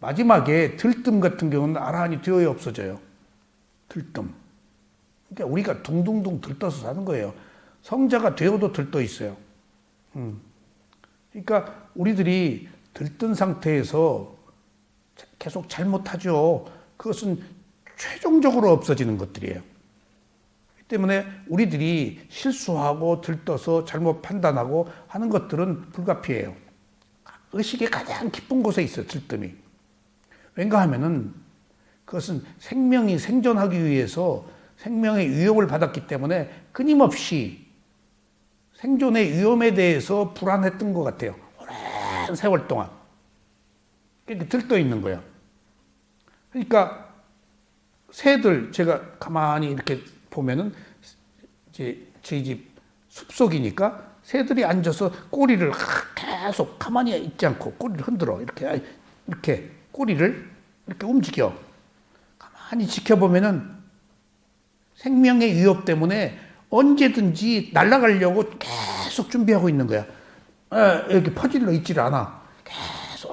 마지막에 들뜸 같은 경우는 아라한이 되어야 없어져요. 들뜸. 그러니까 우리가 둥둥둥 들떠서 사는 거예요. 성자가 되어도 들떠 있어요. 그러니까 우리들이 들뜬 상태에서 계속 잘못하죠. 그것은 최종적으로 없어지는 것들이에요. 그렇기 때문에 우리들이 실수하고 들떠서 잘못 판단하고 하는 것들은 불가피해요. 의식의 가장 깊은 곳에 있어요, 들뜸이. 왠가 하면은 그것은 생명이 생존하기 위해서 생명의 위협을 받았기 때문에 끊임없이 생존의 위험에 대해서 불안했던 것 같아요. 오랜 세월 동안. 이렇게 들떠 있는 거예요. 그러니까 새들, 제가 가만히 이렇게 보면은 이제 저희 집 숲속이니까 새들이 앉아서 꼬리를 계속 가만히 있지 않고 꼬리를 흔들어. 이렇게 꼬리를 이렇게 움직여. 가만히 지켜보면은 생명의 위협 때문에 언제든지 날아가려고 계속 준비하고 있는 거야. 이렇게 퍼질러 있질 않아. 계속,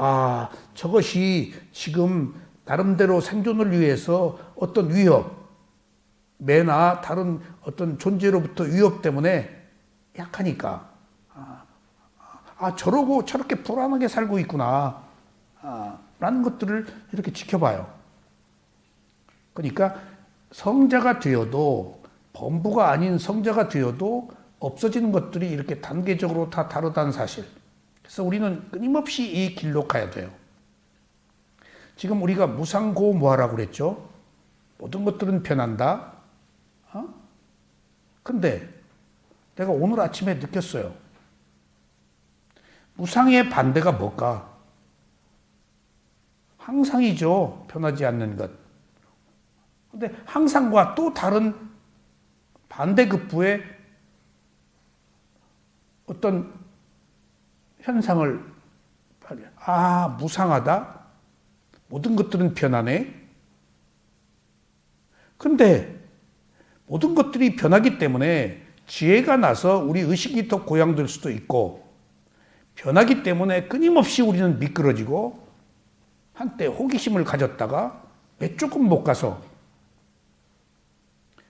저것이 지금 나름대로 생존을 위해서 어떤 위협, 매나 다른 어떤 존재로부터 위협 때문에 약하니까, 저러고 저렇게 불안하게 살고 있구나. 라는 것들을 이렇게 지켜봐요. 그러니까 성자가 되어도, 범부가 아닌 성자가 되어도 없어지는 것들이 이렇게 단계적으로 다 다르다는 사실. 그래서 우리는 끊임없이 이 길로 가야 돼요. 지금 우리가 무상고무하라고 그랬죠. 모든 것들은 변한다. 근데 내가 오늘 아침에 느꼈어요. 무상의 반대가 뭘까? 항상이죠. 변하지 않는 것. 근데 항상과 또 다른 반대급부의 어떤 현상을 무상하다? 모든 것들은 변하네? 근데 모든 것들이 변하기 때문에 지혜가 나서 우리 의식이 더 고양될 수도 있고, 변하기 때문에 끊임없이 우리는 미끄러지고, 한때 호기심을 가졌다가 몇 조금 못 가서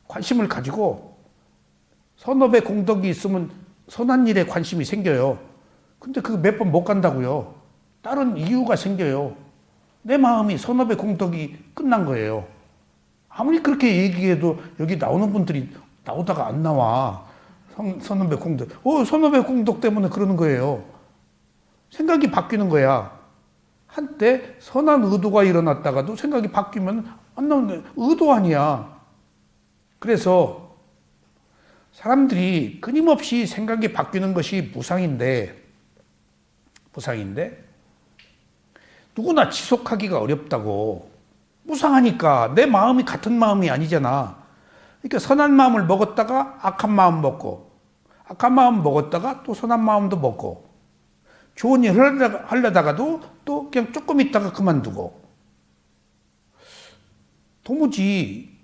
관심을 가지고 선업에 공덕이 있으면 선한 일에 관심이 생겨요. 근데 그거 몇 번 못 간다고요. 다른 이유가 생겨요. 내 마음이 선업의 공덕이 끝난 거예요. 아무리 그렇게 얘기해도 여기 나오는 분들이 나오다가 안 나와. 선업의 공덕. 선업의 공덕 때문에 그러는 거예요. 생각이 바뀌는 거야. 한때 선한 의도가 일어났다가도 생각이 바뀌면 안 나오는 거예요. 의도 아니야. 그래서 사람들이 끊임없이 생각이 바뀌는 것이 무상인데 누구나 지속하기가 어렵다고. 무상하니까 내 마음이 같은 마음이 아니잖아. 그러니까 선한 마음을 먹었다가 악한 마음 먹고, 악한 마음 먹었다가 또 선한 마음도 먹고, 좋은 일 하려다가도 또 그냥 조금 있다가 그만두고. 도무지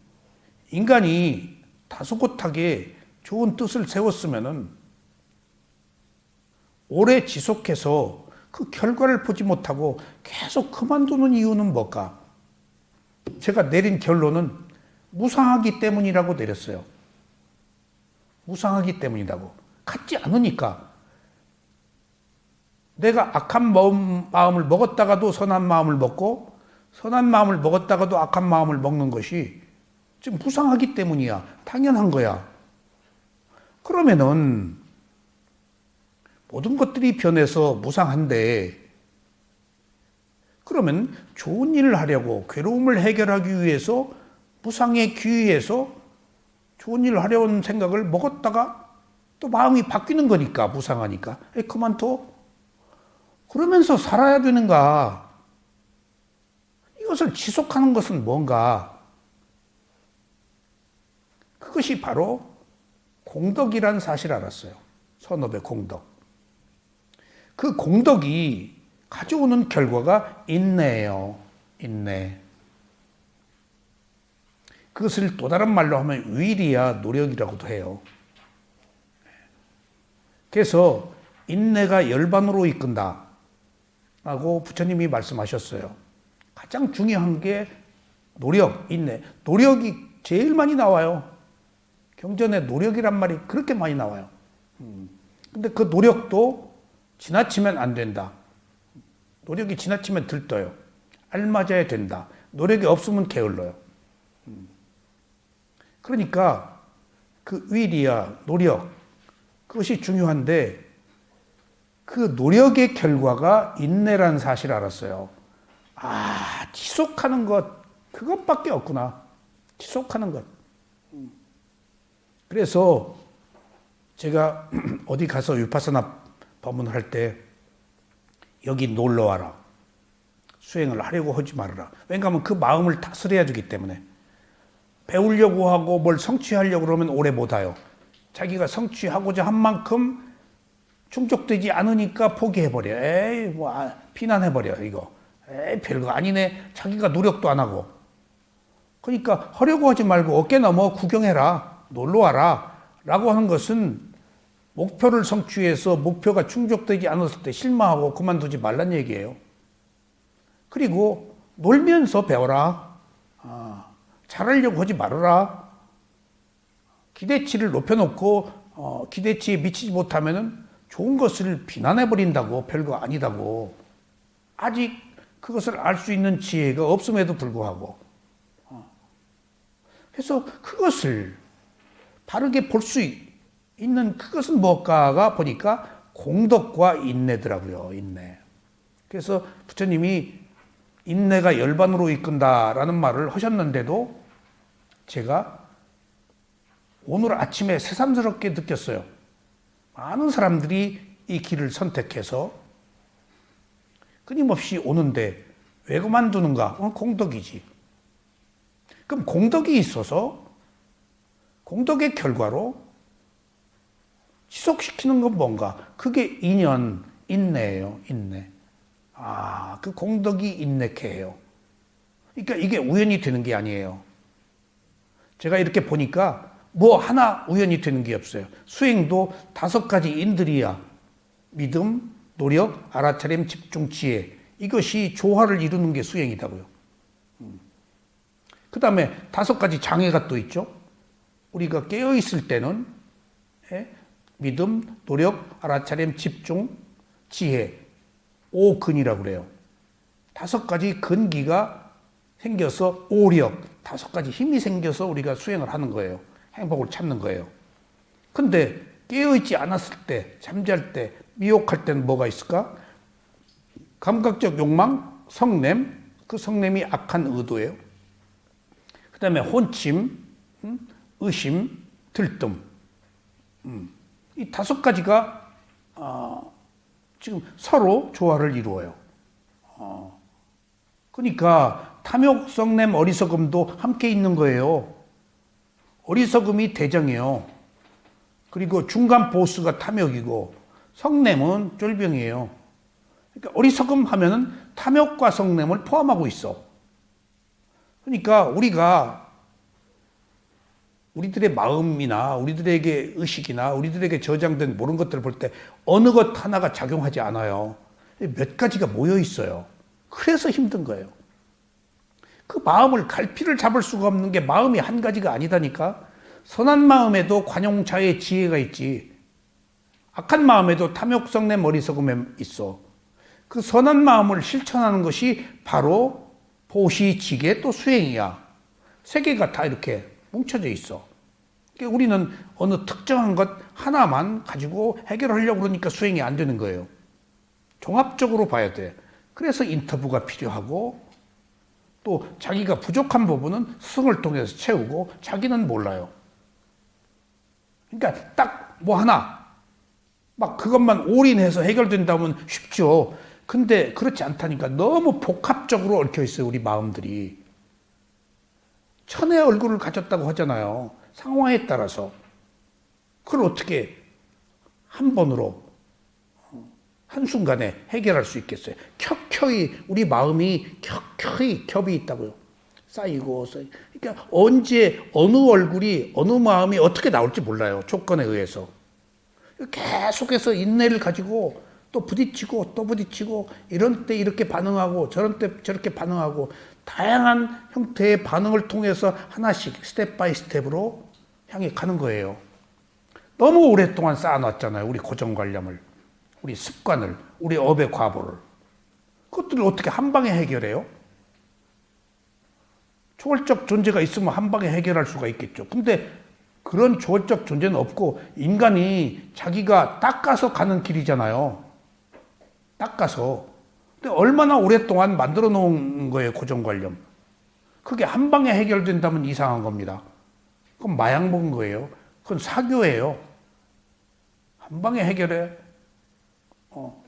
인간이 다소곳하게 좋은 뜻을 세웠으면은 오래 지속해서 그 결과를 보지 못하고 계속 그만두는 이유는 뭘까? 제가 내린 결론은 무상하기 때문이라고 내렸어요. 무상하기 때문이라고. 같지 않으니까. 내가 악한 마음을 먹었다가도 선한 마음을 먹고, 선한 마음을 먹었다가도 악한 마음을 먹는 것이 지금 무상하기 때문이야. 당연한 거야. 그러면은 모든 것들이 변해서 무상한데, 그러면 좋은 일을 하려고, 괴로움을 해결하기 위해서 무상에 귀의해서 좋은 일을 하려는 생각을 먹었다가 또 마음이 바뀌는 거니까, 무상하니까. 그만둬. 그러면서 살아야 되는가? 이것을 지속하는 것은 뭔가? 그것이 바로 공덕이란 사실을 알았어요. 선업의 공덕. 그 공덕이 가져오는 결과가 인내예요. 인내. 그것을 또 다른 말로 하면 위리야 노력이라고도 해요. 그래서 인내가 열반으로 이끈다 라고 부처님이 말씀하셨어요. 가장 중요한 게 노력, 인내. 노력이 제일 많이 나와요. 경전에 노력이란 말이 그렇게 많이 나와요. 근데 그 노력도 지나치면 안 된다. 노력이 지나치면 들떠요. 알맞아야 된다. 노력이 없으면 게을러요. 그러니까 그 위리야, 노력, 그것이 중요한데 그 노력의 결과가 인내라는 사실을 알았어요. 지속하는 것, 그것밖에 없구나. 지속하는 것. 그래서 제가 어디 가서 위파사나 법문할 때 여기 놀러 와라. 수행을 하려고 하지 말아라. 왜냐하면 그 마음을 다스려야 되기 때문에. 배우려고 하고 뭘 성취하려고 그러면 오래 못 와요. 자기가 성취하고자 한 만큼 충족되지 않으니까 포기해버려. 비난해버려, 이거. 별거 아니네. 자기가 노력도 안 하고. 그러니까 하려고 하지 말고 어깨 넘어 구경해라. 놀러 와라. 라고 하는 것은 목표를 성취해서 목표가 충족되지 않았을 때 실망하고 그만두지 말란 얘기예요. 그리고 놀면서 배워라. 잘하려고 하지 말아라. 기대치를 높여놓고 기대치에 미치지 못하면 좋은 것을 비난해버린다고. 별거 아니다고. 아직 그것을 알 수 있는 지혜가 없음에도 불구하고. 그래서 그것을 바르게 볼 수 있는 그것은 뭘까가 보니까 공덕과 인내더라고요. 인내. 그래서 부처님이 인내가 열반으로 이끈다라는 말을 하셨는데도 제가 오늘 아침에 새삼스럽게 느꼈어요. 많은 사람들이 이 길을 선택해서 끊임없이 오는데 왜 그만두는가? 공덕이지. 그럼 공덕이 있어서 공덕의 결과로 지속시키는 건 뭔가? 그게 인연, 인내예요. 인내. 그 공덕이 인내케 해요. 그러니까 이게 우연히 되는 게 아니에요. 제가 이렇게 보니까 뭐 하나 우연히 되는 게 없어요. 수행도 5가지 인들이야. 믿음, 노력, 알아차림, 집중, 지혜. 이것이 조화를 이루는 게 수행이다고요. 그 다음에 5가지 장애가 또 있죠. 우리가 깨어있을 때는 믿음, 노력, 알아차림, 집중, 지혜, 오근이라고 그래요. 5가지 근기가 생겨서 오력, 5가지 힘이 생겨서 우리가 수행을 하는 거예요. 행복을 찾는 거예요. 근데 깨어있지 않았을 때, 잠잘 때, 미혹할 때는 뭐가 있을까? 감각적 욕망, 성냄, 그 성냄이 악한 의도예요. 그 다음에 혼침, 의심, 들뜸. 이 5가지가 지금 서로 조화를 이루어요. 그러니까 탐욕, 성냄, 어리석음도 함께 있는 거예요. 어리석음이 대장이에요. 그리고 중간 보스가 탐욕이고 성냄은 쫄병이에요. 그러니까 어리석음 하면은 탐욕과 성냄을 포함하고 있어. 그러니까 우리가 우리들의 마음이나 우리들에게 의식이나 우리들에게 저장된 모든 것들을 볼 때 어느 것 하나가 작용하지 않아요. 몇 가지가 모여 있어요. 그래서 힘든 거예요. 그 마음을 갈피를 잡을 수가 없는 게 마음이 한 가지가 아니다니까. 선한 마음에도 관용차의 지혜가 있지. 악한 마음에도 탐욕성 내 머리석음에 있어. 그 선한 마음을 실천하는 것이 바로 보시, 지계 또 수행이야. 3개가 다 이렇게 뭉쳐져 있어. 그러니까 우리는 어느 특정한 것 하나만 가지고 해결하려고 그러니까 수행이 안 되는 거예요. 종합적으로 봐야 돼. 그래서 인터뷰가 필요하고 또 자기가 부족한 부분은 스승을 통해서 채우고 자기는 몰라요. 그러니까 딱 뭐 하나 막 그것만 올인해서 해결된다면 쉽죠. 근데 그렇지 않다니까. 너무 복합적으로 얽혀 있어요, 우리 마음들이. 천의 얼굴을 가졌다고 하잖아요. 상황에 따라서. 그걸 어떻게 한 번으로 한순간에 해결할 수 있겠어요? 켜켜이 우리 마음이 켜켜이 겹이 있다고요. 쌓이고 쌓이고. 그러니까 언제 어느 얼굴이 어느 마음이 어떻게 나올지 몰라요. 조건에 의해서. 계속해서 인내를 가지고 또 부딪히고 또 부딪히고 이런 때 이렇게 반응하고 저런 때 저렇게 반응하고 다양한 형태의 반응을 통해서 하나씩 스텝 바이 스텝으로 향해 가는 거예요. 너무 오랫동안 쌓아놨잖아요. 우리 고정관념을, 우리 습관을, 우리 업의 과보를. 그것들을 어떻게 한 방에 해결해요? 초월적 존재가 있으면 한 방에 해결할 수가 있겠죠. 근데 그런 초월적 존재는 없고 인간이 자기가 닦아서 가는 길이잖아요. 닦아서. 근데 얼마나 오랫동안 만들어 놓은 거예요, 고정관념. 그게 한 방에 해결된다면 이상한 겁니다. 그건 마약 먹은 거예요. 그건 사교예요. 한 방에 해결해.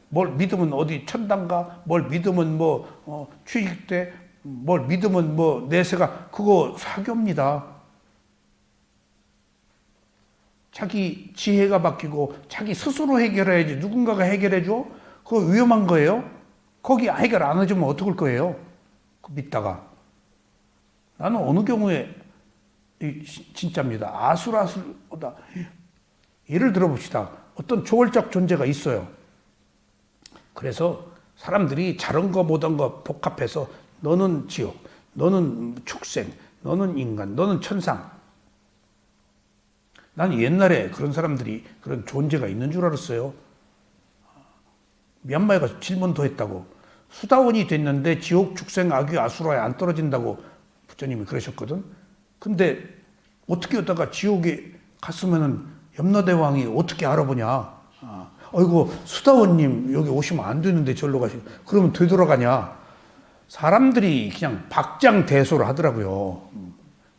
뭘 믿으면 어디 천당가, 뭘 믿으면 뭐 취직돼, 뭘 믿으면 뭐 내세가, 그거 사교입니다. 자기 지혜가 바뀌고 자기 스스로 해결해야지 누군가가 해결해줘? 그거 위험한 거예요. 거기 해결 안 해주면 어떡할 거예요? 그 믿다가. 나는 어느 경우에 진짜입니다. 아슬아슬하다. 예를 들어봅시다. 어떤 초월적 존재가 있어요. 그래서 사람들이 잘한 거 못한 거 복합해서 너는 지옥, 너는 축생, 너는 인간, 너는 천상. 난 옛날에 그런 사람들이 그런 존재가 있는 줄 알았어요. 미얀마에 가서 질문도 했다고. 수다원이 됐는데 지옥, 축생, 악귀, 아수라에 안 떨어진다고 부처님이 그러셨거든. 근데 어떻게 하다가 지옥에 갔으면은 염라대왕이 어떻게 알아보냐. 어이구 수다원님 여기 오시면 안 되는데 절로 가시고. 그러면 되돌아가냐. 사람들이 그냥 박장대소를 하더라고요.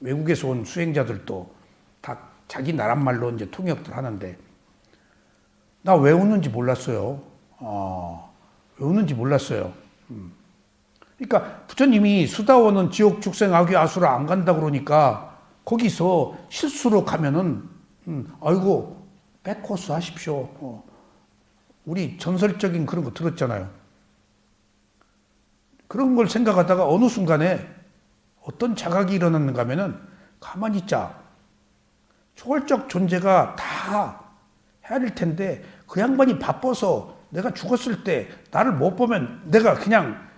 외국에서 온 수행자들도 다 자기 나라 말로 이제 통역들 하는데 나 왜 웃는지 몰랐어요. 왜 웃는지 몰랐어요. 그러니까 부처님이 수다원은 지옥, 축생, 악귀, 아수라 안 간다 그러니까 거기서 실수로 가면은 아이고 백코스 하십시오. 우리 전설적인 그런 거 들었잖아요. 그런 걸 생각하다가 어느 순간에 어떤 자각이 일어났는가 하면은 가만히 있자. 초월적 존재가 다 해야 될 텐데 그 양반이 바빠서 내가 죽었을 때 나를 못 보면 내가 그냥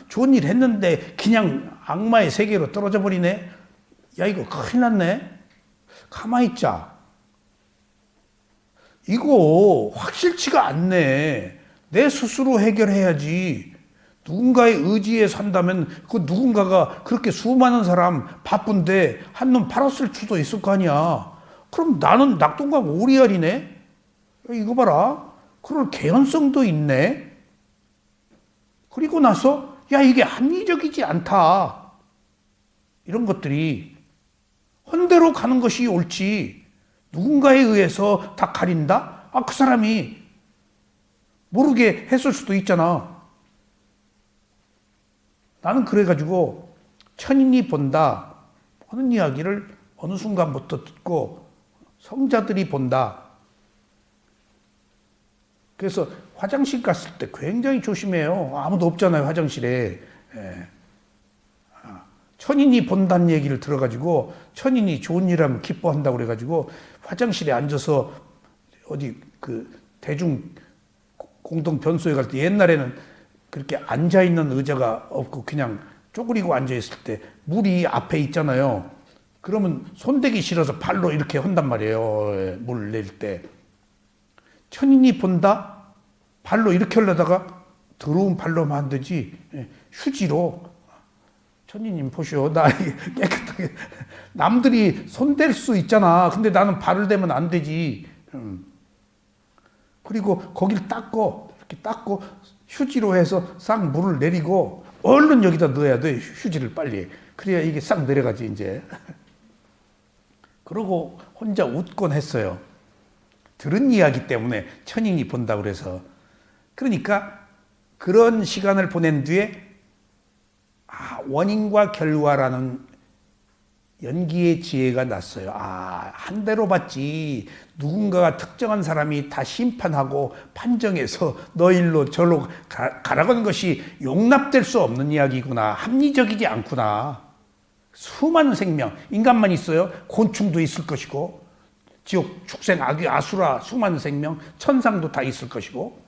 좋은 일 했는데 그냥 악마의 세계로 떨어져 버리네. 야 이거 큰일 났네. 가만히 있자. 이거 확실치가 않네. 내 스스로 해결해야지. 누군가의 의지에 산다면 그 누군가가 그렇게 수많은 사람 바쁜데 한눈 팔았을 수도 있을 거 아니야. 그럼 나는 낙동강 오리알이네? 이거 봐라. 그럴 개연성도 있네. 그리고 나서 야 이게 합리적이지 않다. 이런 것들이 헌대로 가는 것이 옳지. 누군가에 의해서 다 가린다? 아, 그 사람이 모르게 했을 수도 있잖아. 나는 그래가지고 천인이 본다 하는 이야기를 어느 순간부터 듣고 성자들이 본다. 그래서 화장실 갔을 때 굉장히 조심해요. 아무도 없잖아요, 화장실에. 예. 천인이 본다는 얘기를 들어가지고 천인이 좋은 일 하면 기뻐한다고 그래가지고 화장실에 앉아서 어디 그 대중 공동 변소에 갈 때 옛날에는 그렇게 앉아있는 의자가 없고 그냥 쪼그리고 앉아있을 때 물이 앞에 있잖아요. 그러면 손대기 싫어서 발로 이렇게 한단 말이에요. 물 낼 때. 천인이 본다? 발로 이렇게 하려다가 더러운 발로만 안 되지. 휴지로. 천인님 보시오. 나 깨끗하게. 남들이 손댈 수 있잖아. 근데 나는 발을 대면 안 되지. 그리고 거길 닦고, 이렇게 닦고, 휴지로 해서 싹 물을 내리고, 얼른 여기다 넣어야 돼. 휴지를 빨리. 그래야 이게 싹 내려가지, 이제. 그러고 혼자 웃곤 했어요. 들은 이야기 때문에 천인이 본다고 그래서. 그러니까 그런 시간을 보낸 뒤에 원인과 결과라는 연기의 지혜가 났어요. 한 대로 봤지. 누군가가 특정한 사람이 다 심판하고 판정해서 너 일로 저로 가라는 것이 용납될 수 없는 이야기구나. 합리적이지 않구나. 수많은 생명, 인간만 있어요. 곤충도 있을 것이고 지옥, 축생, 악귀, 아수라 수많은 생명, 천상도 다 있을 것이고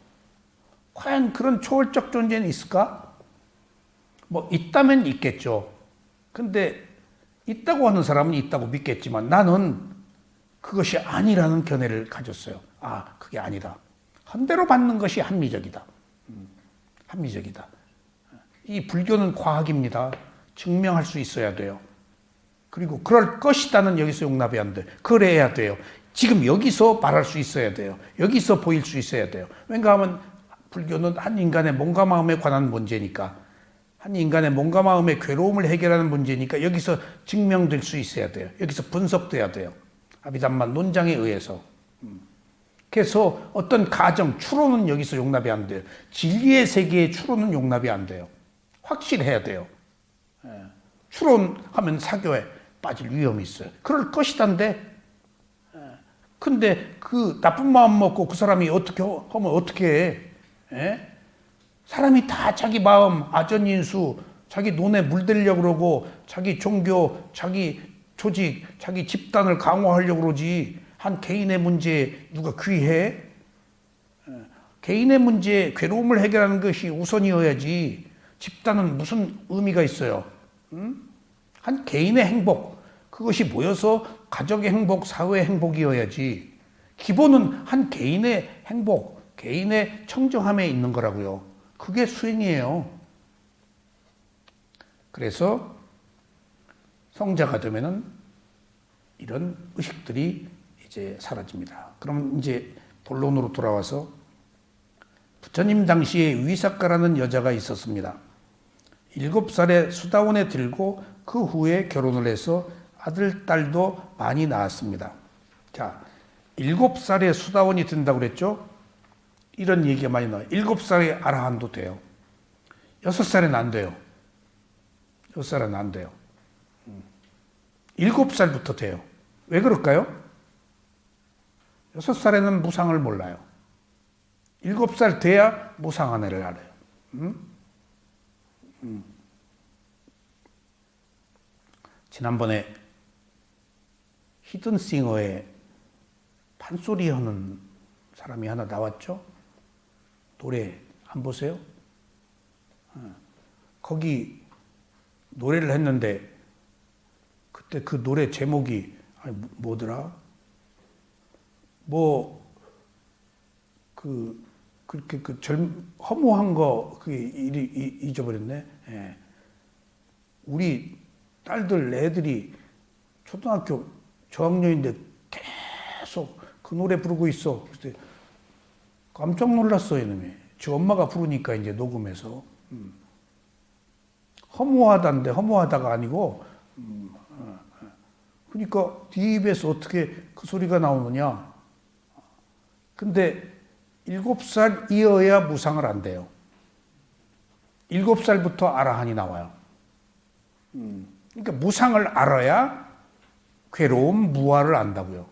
과연 그런 초월적 존재는 있을까? 뭐 있다면 있겠죠. 근데 있다고 하는 사람은 있다고 믿겠지만 나는 그것이 아니라는 견해를 가졌어요. 그게 아니다. 한 대로 받는 것이 합리적이다. 합리적이다. 이 불교는 과학입니다. 증명할 수 있어야 돼요. 그리고 그럴 것이다는 여기서 용납이 안 돼. 그래야 돼요. 지금 여기서 말할 수 있어야 돼요. 여기서 보일 수 있어야 돼요. 왜냐하면 불교는 한 인간의 몸과 마음에 관한 문제니까, 한 인간의 몸과 마음의 괴로움을 해결하는 문제니까 여기서 증명될 수 있어야 돼요. 여기서 분석돼야 돼요. 아비담마 논장에 의해서. 그래서 어떤 가정, 추론은 여기서 용납이 안 돼요. 진리의 세계의 추론은 용납이 안 돼요. 확실해야 돼요. 추론하면 사교에 빠질 위험이 있어요. 그럴 것이단데, 근데 그 나쁜 마음 먹고 그 사람이 어떻게 하면 어떻게 해? 사람이 다 자기 마음, 아전인수, 자기 논에 물들려고 그러고 자기 종교, 자기 조직, 자기 집단을 강화하려고 그러지. 한 개인의 문제에 누가 귀해? 개인의 문제에 괴로움을 해결하는 것이 우선이어야지. 집단은 무슨 의미가 있어요? 한 개인의 행복, 그것이 모여서 가족의 행복, 사회의 행복이어야지. 기본은 한 개인의 행복, 개인의 청정함에 있는 거라고요. 그게 수행이에요. 그래서 성자가 되면은 이런 의식들이 이제 사라집니다. 그럼 이제 본론으로 돌아와서 부처님 당시에 위삭가라는 여자가 있었습니다. 7살에 수다원에 들고 그 후에 결혼을 해서 아들, 딸도 많이 낳았습니다. 자, 7살에 수다원이 든다고 그랬죠? 이런 얘기가 많이 나와요. 7살에 아라한도 돼요. 6살에는 안 돼요. 6살에는 안 돼요. 7살부터 돼요. 왜 그럴까요? 6살에는 무상을 몰라요. 7살 돼야 무상한해를 알아요. 지난번에 히든싱어에 판소리 하는 사람이 하나 나왔죠? 노래 안 보세요? 거기 노래를 했는데 그때 그 노래 제목이 뭐더라? 뭐 그렇게 허무한 거 그게 잊어버렸네. 예. 우리 딸들 애들이 초등학교 저학년인데 계속 그 노래 부르고 있어. 그래서 깜짝 놀랐어 이놈이. 지 엄마가 부르니까 이제 녹음해서 허무하다는데 허무하다가 아니고 그러니까 네 입에서 어떻게 그 소리가 나오느냐. 근데 7살이어야 무상을 안 돼요. 7살부터 아라한이 나와요. 그러니까 무상을 알아야 괴로움, 무아를 안다고요.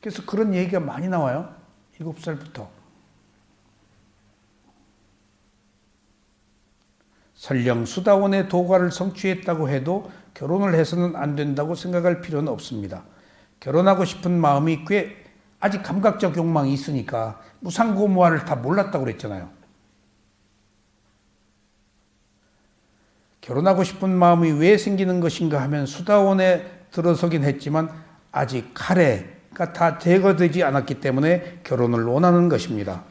그래서 그런 얘기가 많이 나와요. 7살부터. 설령 수다원의 도가를 성취했다고 해도 결혼을 해서는 안 된다고 생각할 필요는 없습니다. 결혼하고 싶은 마음이 꽤 아직 감각적 욕망이 있으니까 무상고무화를 다 몰랐다고 그랬잖아요. 결혼하고 싶은 마음이 왜 생기는 것인가 하면 수다원에 들어서긴 했지만 아직 카레가 다 제거되지 않았기 때문에 결혼을 원하는 것입니다.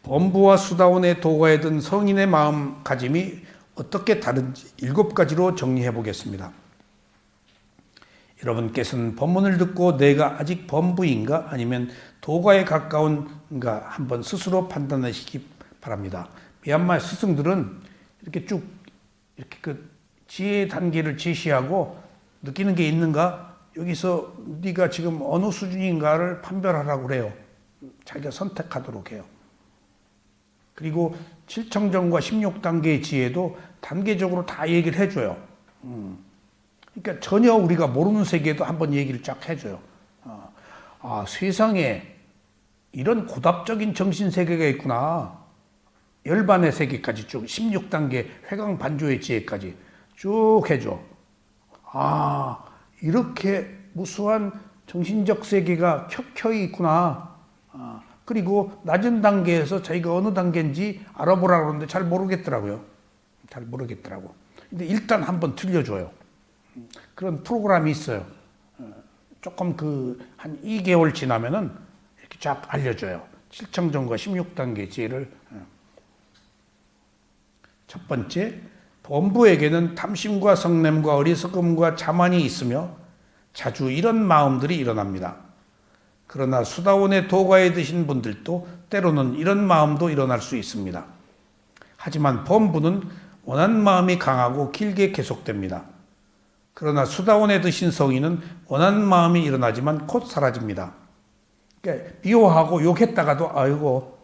범부와 수다원의 도가에 든 성인의 마음가짐이 어떻게 다른지 7가지로 정리해 보겠습니다. 여러분께서는 법문을 듣고 내가 아직 범부인가 아니면 도가에 가까운가 한번 스스로 판단하시기 바랍니다. 미얀마 스승들은 이렇게 쭉 이렇게 그 지혜 단계를 제시하고 느끼는 게 있는가? 여기서 네가 지금 어느 수준인가를 판별하라고 그래요. 자기가 선택하도록 해요. 그리고 7청정과 16단계의 지혜도 단계적으로 다 얘기를 해줘요. 그러니까 전혀 우리가 모르는 세계도 한번 얘기를 쫙 해줘요. 세상에 이런 고답적인 정신세계가 있구나. 열반의 세계까지 쭉 16단계 회광반조의 지혜까지 쭉 해줘. 이렇게 무수한 정신적 세계가 켜켜이 있구나. 그리고 낮은 단계에서 자기가 어느 단계인지 알아보라고 하는데 잘 모르겠더라고요. 근데 일단 한번 들려줘요. 그런 프로그램이 있어요. 조금 한 2개월 지나면은 이렇게 쫙 알려줘요. 7청정과 16단계 지혜를. 첫 번째, 범부에게는 탐심과 성냄과 어리석음과 자만이 있으며 자주 이런 마음들이 일어납니다. 그러나 수다원의 도가에 드신 분들도 때로는 이런 마음도 일어날 수 있습니다. 하지만 범부는 원한 마음이 강하고 길게 계속됩니다. 그러나 수다원에 드신 성인은 원한 마음이 일어나지만 곧 사라집니다. 그러니까 미워하고 욕했다가도 아이고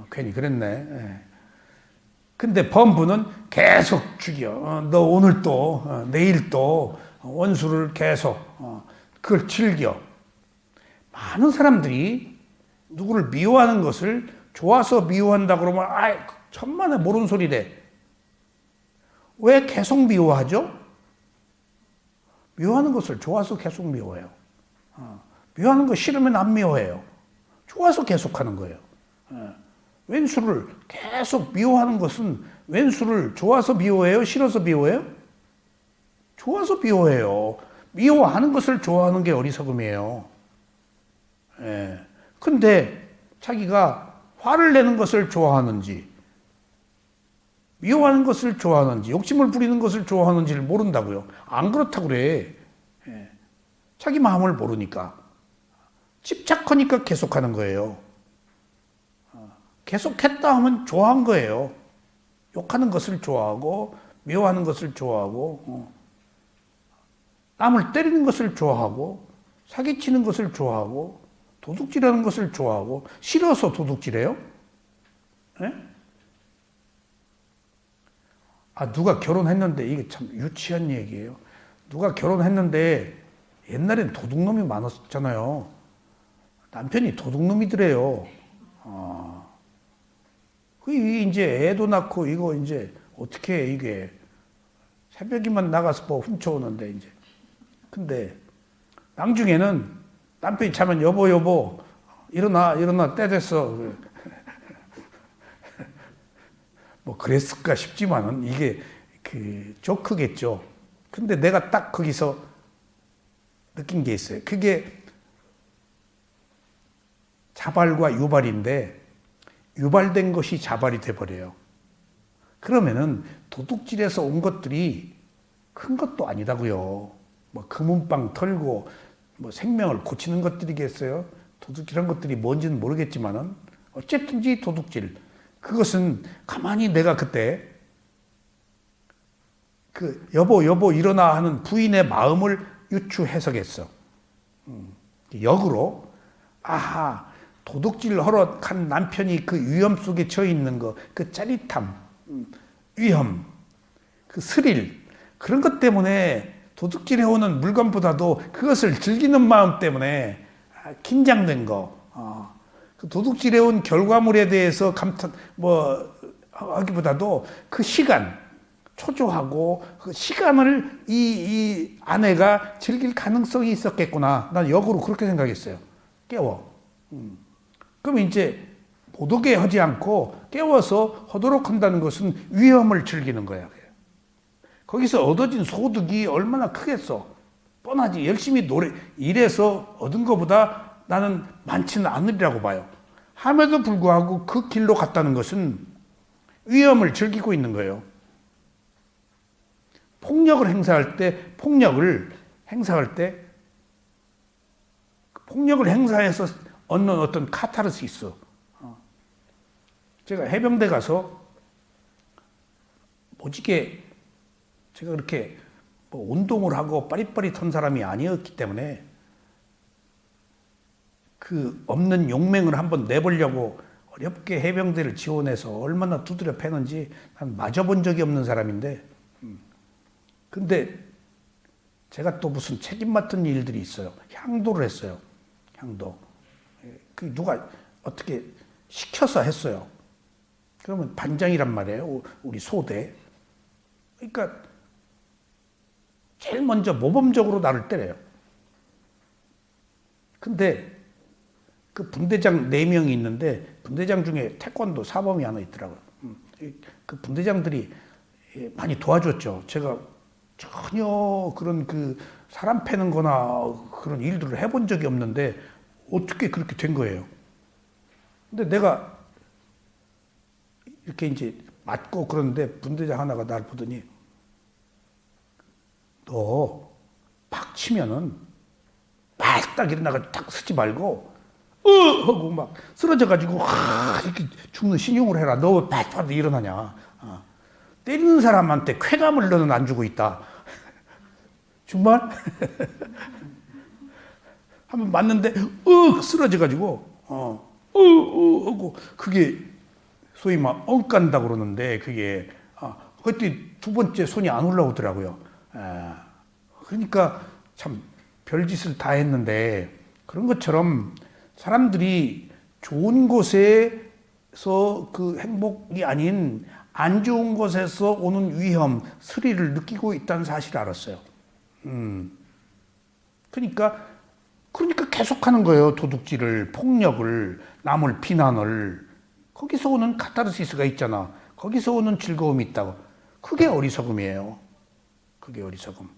괜히 그랬네. 근데 범부는 계속 죽여. 너 오늘 또 내일 또 원수를 계속 그걸 즐겨. 많은 사람들이 누구를 미워하는 것을 좋아서 미워한다 그러면 천만에 모르는 소리래. 왜 계속 미워하죠? 미워하는 것을 좋아서 계속 미워해요. 미워하는 거 싫으면 안 미워해요. 좋아서 계속하는 거예요. 왼수를 계속 미워하는 것은 왼수를 좋아서 미워해요? 싫어서 미워해요? 좋아서 미워해요. 미워하는 것을 좋아하는 게 어리석음이에요. 근데 자기가 화를 내는 것을 좋아하는지 미워하는 것을 좋아하는지 욕심을 부리는 것을 좋아하는지를 모른다고요. 안 그렇다고 그래. 자기 마음을 모르니까. 집착하니까 계속하는 거예요. 계속했다 하면 좋아한 거예요. 욕하는 것을 좋아하고 미워하는 것을 좋아하고 남을 때리는 것을 좋아하고 사기치는 것을 좋아하고 도둑질하는 것을 좋아하고 싫어서 도둑질해요? 누가 결혼했는데 이게 참 유치한 얘기예요. 누가 결혼했는데 옛날엔 도둑놈이 많았잖아요. 남편이 도둑놈이더래요. 이제 애도 낳고 이거 이제 어떻게 해, 이게. 새벽이면 나가서 뭐 훔쳐오는데 이제. 근데 나중에는 남편이 자면 여보 일어나 때 됐어. 뭐 그랬을까 싶지만은 이게 조크겠죠. 근데 내가 딱 거기서 느낀 게 있어요. 그게 자발과 유발인데 유발된 것이 자발이 돼버려요. 그러면은 도둑질에서 온 것들이 큰 것도 아니다고요. 뭐 금은방 털고 뭐 생명을 고치는 것들이겠어요? 도둑질한 것들이 뭔지는 모르겠지만은 어쨌든지 도둑질. 그것은 가만히 내가 그때 그 여보 일어나 하는 부인의 마음을 유추해석했어. 역으로 아하 도둑질 하러 간 남편이 그 위험 속에 처해 있는 거, 그 짜릿함, 위험, 그 스릴 그런 것 때문에 도둑질해 오는 물건보다도 그것을 즐기는 마음 때문에 긴장된 거, 그 도둑질해 온 결과물에 대해서 감탄 하기보다도 그 시간 초조하고 그 시간을 이 아내가 즐길 가능성이 있었겠구나. 난 역으로 그렇게 생각했어요. 깨워. 그럼 이제 못 오게 하지 않고 깨워서 하도록 한다는 것은 위험을 즐기는 거야. 거기서 얻어진 소득이 얼마나 크겠어. 뻔하지. 열심히 일해서 얻은 것보다 나는 많지는 않으리라고 봐요. 함에도 불구하고 그 길로 갔다는 것은 위험을 즐기고 있는 거예요. 폭력을 행사할 때 폭력을 행사해서 얻는 어떤 카타르시스. 제가 해병대 가서 오지게 제가 그렇게 뭐 운동을 하고 빠릿빠릿한 사람이 아니었기 때문에 그 없는 용맹을 한번 내보려고 어렵게 해병대를 지원해서 얼마나 두드려 패는지 난 맞아본 적이 없는 사람인데 근데 제가 또 무슨 책임 맡은 일들이 있어요. 향도를 했어요. 향도. 그 누가 어떻게 시켜서 했어요. 그러면 반장이란 말이에요. 우리 소대. 그러니까 제일 먼저 모범적으로 나를 때려요. 근데 그 분대장 4명이 있는데 분대장 중에 태권도 사범이 하나 있더라고요. 그 분대장들이 많이 도와줬죠. 제가 전혀 그런 그 사람 패는 거나 그런 일들을 해본 적이 없는데 어떻게 그렇게 된 거예요. 근데 내가 이렇게 이제 맞고 그러는데 분대장 하나가 날 보더니 너 팍 치면은 딱 일어나가 딱 쓰지 말고 하고 막 쓰러져가지고 이렇게 죽는 신용을 해라. 너 왜 팍 일어나냐. 때리는 사람한테 쾌감을 너는 안 주고 있다. 정말? 한번 맞는데 쓰러져가지고 하고 그게 소위 막 엉간다 그러는데 그게 그때 두 번째 손이 안 올라오더라고요. 그러니까 참 별짓을 다 했는데 그런 것처럼 사람들이 좋은 곳에서 그 행복이 아닌 안 좋은 곳에서 오는 위험, 스릴을 느끼고 있다는 사실을 알았어요. 그러니까 계속하는 거예요. 도둑질을, 폭력을, 남을 비난을. 거기서 오는 카타르시스가 있잖아. 거기서 오는 즐거움이 있다고. 그게 어리석음이에요. 그게 어리석음.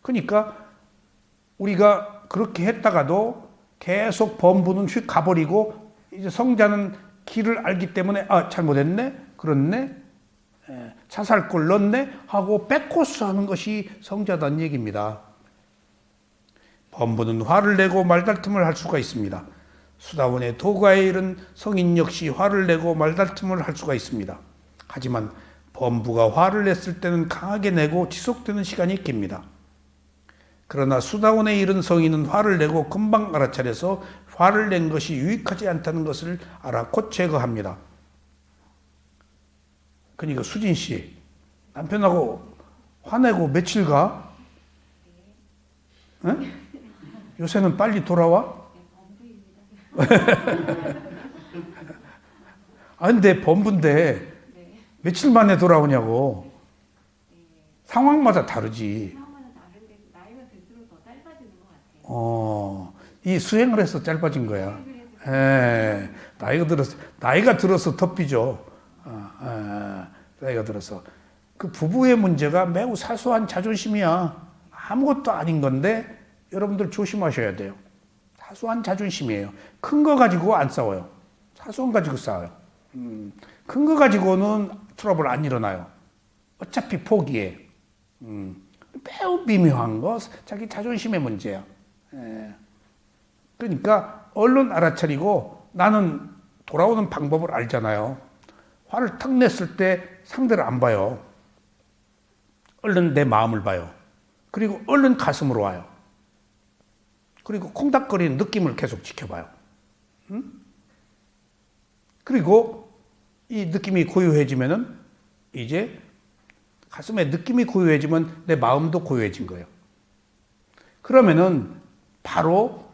그러니까 우리가 그렇게 했다가도 계속 범부는 휙 가버리고 이제 성자는 길을 알기 때문에 잘못했네, 그렇네, 자살골 넣네 하고 백코스 하는 것이 성자다는 얘기입니다. 범부는 화를 내고 말다툼을 할 수가 있습니다. 수다원의 도가에 이른 성인 역시 화를 내고 말다툼을 할 수가 있습니다. 하지만 범부가 화를 냈을 때는 강하게 내고 지속되는 시간이 깁니다. 그러나 수다원에 이른 성인은 화를 내고 금방 알아차려서 화를 낸 것이 유익하지 않다는 것을 알아 곧 제거합니다. 그러니까 수진 씨, 남편하고 화내고 며칠 가? 네? 요새는 빨리 돌아와? 근데 범부인데 며칠 만에 돌아오냐고. 상황마다 다르지. 나이가 들수록 더 짧아지는 것 같아요. 이 수행을 해서 짧아진 거야. 나이가 들어서 덮이죠. 나이가 들어서. 그 부부의 문제가 매우 사소한 자존심이야. 아무것도 아닌 건데 여러분들 조심하셔야 돼요. 사소한 자존심이에요. 큰 거 가지고 안 싸워요. 사소한 거 가지고 싸워요. 큰 거 가지고는 트러블 안 일어나요. 어차피 포기해. 매우 미묘한 거 자기 자존심의 문제야. 그러니까 얼른 알아차리고 나는 돌아오는 방법을 알잖아요. 화를 탁 냈을 때 상대를 안 봐요. 얼른 내 마음을 봐요. 그리고 얼른 가슴으로 와요. 그리고 콩닥거리는 느낌을 계속 지켜봐요. 그리고 이 느낌이 고요해지면은 이제 가슴에 느낌이 고요해지면 내 마음도 고요해진 거예요. 그러면은 바로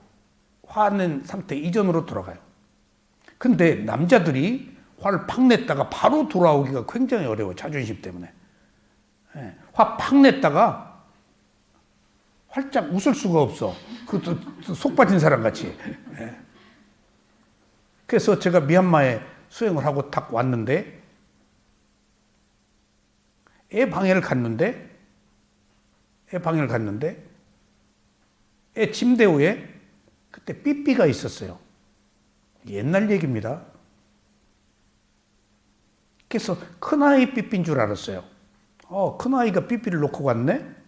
화낸 상태 이전으로 돌아가요. 근데 남자들이 화를 팍 냈다가 바로 돌아오기가 굉장히 어려워요. 자존심 때문에. 화 팍 냈다가 활짝 웃을 수가 없어. 그것도 속 빠진 사람 같이. 그래서 제가 미얀마에 수행을 하고 딱 왔는데 애 방에를 갔는데 애 침대 위에 그때 삐삐가 있었어요. 옛날 얘기입니다. 그래서 큰아이 삐삐인 줄 알았어요. 큰아이가 삐삐를 놓고 갔네?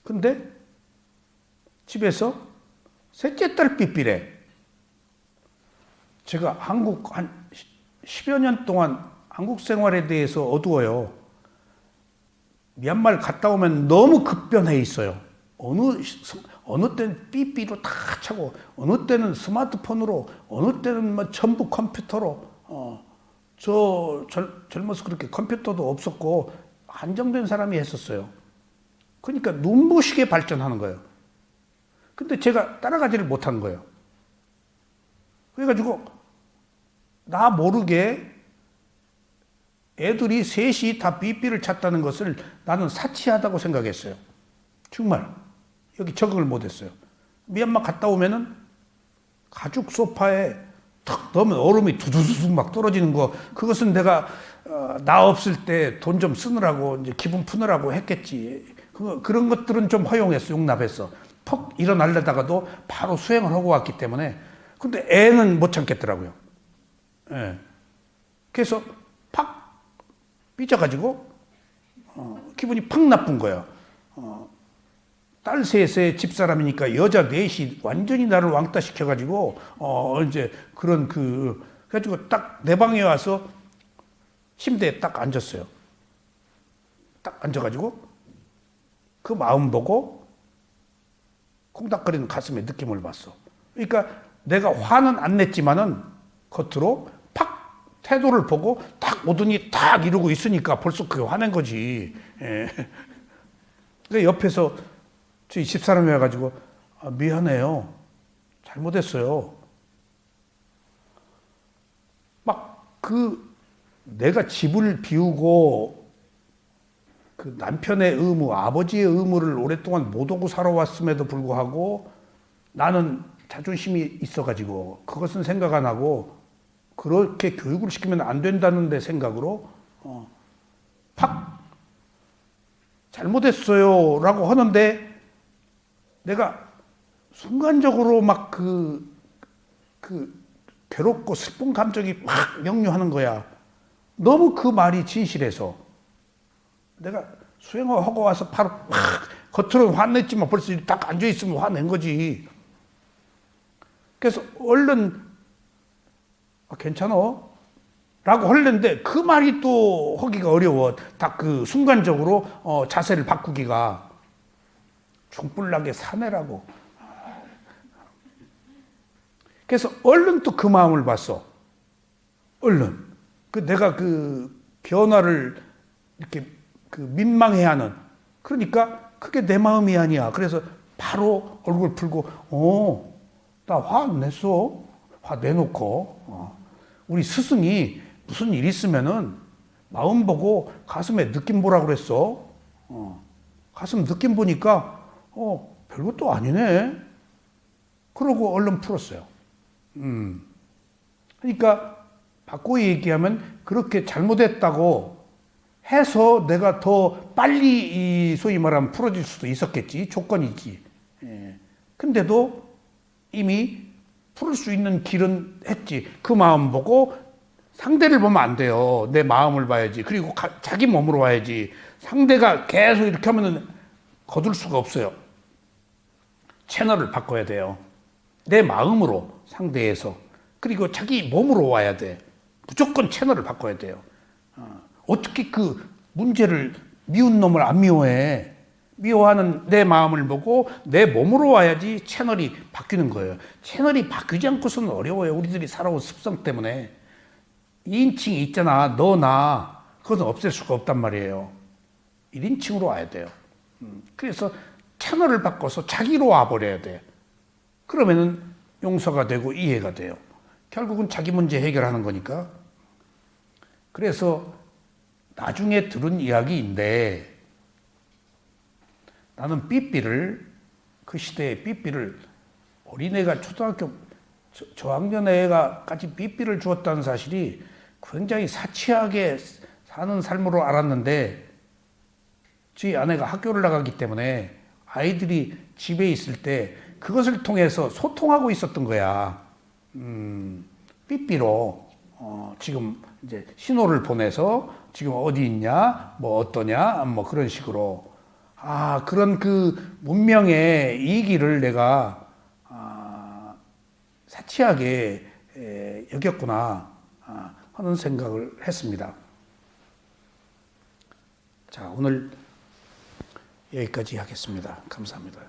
근데 집에서 셋째 딸 삐삐래. 제가 한국 한 10여 년 동안 한국 생활에 대해서 어두워요. 미얀마를 갔다 오면 너무 급변해 있어요. 어느 때는 삐삐로 다 차고, 어느 때는 스마트폰으로, 어느 때는 뭐 전부 컴퓨터로, 젊어서 그렇게 컴퓨터도 없었고, 한정된 사람이 했었어요. 그러니까 눈부시게 발전하는 거예요. 근데 제가 따라가지를 못한 거예요. 그래가지고, 나 모르게 애들이 셋이 다 삐삐를 찼다는 것을 나는 사치하다고 생각했어요. 정말. 여기 적응을 못했어요. 미얀마 갔다 오면은 가죽 소파에 탁 넣으면 얼음이 두두두둑 막 떨어지는 거, 그것은 내가 나 없을 때 돈 좀 쓰느라고 이제 기분 푸느라고 했겠지. 그런 것들은 좀 허용했어, 용납했어. 퍽 일어나려다가도 바로 수행을 하고 왔기 때문에. 근데 애는 못 참겠더라고요. 예. 그래서 팍 삐져가지고 기분이 팍 나쁜 거예요. 딸 셋의 집사람이니까 여자 넷이 완전히 나를 왕따 시켜가지고 이제 그런 그래가지고 딱 내 방에 와서 침대에 딱 앉았어요. 딱 앉아가지고 그 마음 보고 콩닥거리는 가슴의 느낌을 봤어. 그러니까 내가 화는 안 냈지만은 겉으로 팍 태도를 보고 딱 오더니 딱 이러고 있으니까 벌써 그게 화낸 거지. 예. 그러니까 옆에서 저희 집사람이 와가지고 미안해요. 잘못했어요. 막 내가 집을 비우고 그 남편의 의무, 아버지의 의무를 오랫동안 못 오고 살아왔음에도 불구하고 나는 자존심이 있어가지고 그것은 생각 안 하고 그렇게 교육을 시키면 안 된다는 데 생각으로 팍 잘못했어요 라고 하는데 내가 순간적으로 막 괴롭고 슬픈 감정이 막 역류하는 거야. 너무 그 말이 진실해서. 내가 수행하고 와서 바로 막 겉으로는 화냈지만 벌써 딱 앉아있으면 화낸 거지. 그래서 얼른 괜찮아? 라고 하려는데 그 말이 또 하기가 어려워. 딱 그 순간적으로 자세를 바꾸기가. 중불나게 사내라고. 그래서 얼른 또 그 마음을 봤어. 얼른. 내가 그 변화를 이렇게 민망해하는. 그러니까 그게 내 마음이 아니야. 그래서 바로 얼굴 풀고, 나 화 안 냈어. 화 내놓고. 우리 스승이 무슨 일 있으면은 마음 보고 가슴에 느낌 보라고 그랬어. 가슴 느낌 보니까, 별것도 아니네. 그러고 얼른 풀었어요. 그러니까 바꿔 얘기하면 그렇게 잘못했다고 해서 내가 더 빨리 소위 말하면 풀어질 수도 있었겠지. 조건이지. 근데도 이미 풀을 수 있는 길은 했지. 그 마음 보고 상대를 보면 안 돼요. 내 마음을 봐야지. 그리고 자기 몸으로 와야지. 상대가 계속 이렇게 하면은 거둘 수가 없어요. 채널을 바꿔야 돼요. 내 마음으로 상대에서. 그리고 자기 몸으로 와야 돼. 무조건 채널을 바꿔야 돼요. 어떻게 그 문제를 미운 놈을 안 미워해? 미워하는 내 마음을 보고 내 몸으로 와야지 채널이 바뀌는 거예요. 채널이 바뀌지 않고서는 어려워요. 우리들이 살아온 습성 때문에. 2인칭이 있잖아. 너, 나. 그것은 없앨 수가 없단 말이에요. 1인칭으로 와야 돼요. 그래서 채널을 바꿔서 자기로 와버려야 돼. 그러면은 용서가 되고 이해가 돼요. 결국은 자기 문제 해결하는 거니까. 그래서 나중에 들은 이야기인데 나는 삐삐를 그 시대에 삐삐를 어린애가 초등학교 저학년 애가까지 삐삐를 주었다는 사실이 굉장히 사치하게 사는 삶으로 알았는데 저희 아내가 학교를 나가기 때문에 아이들이 집에 있을 때 그것을 통해서 소통하고 있었던 거야. 삐삐로 지금 이제 신호를 보내서 지금 어디 있냐, 뭐 어떠냐, 뭐 그런 식으로. 그런 그 문명의 이기를 내가 사치하게 여겼구나 하는 생각을 했습니다. 자, 오늘 여기까지 하겠습니다. 감사합니다.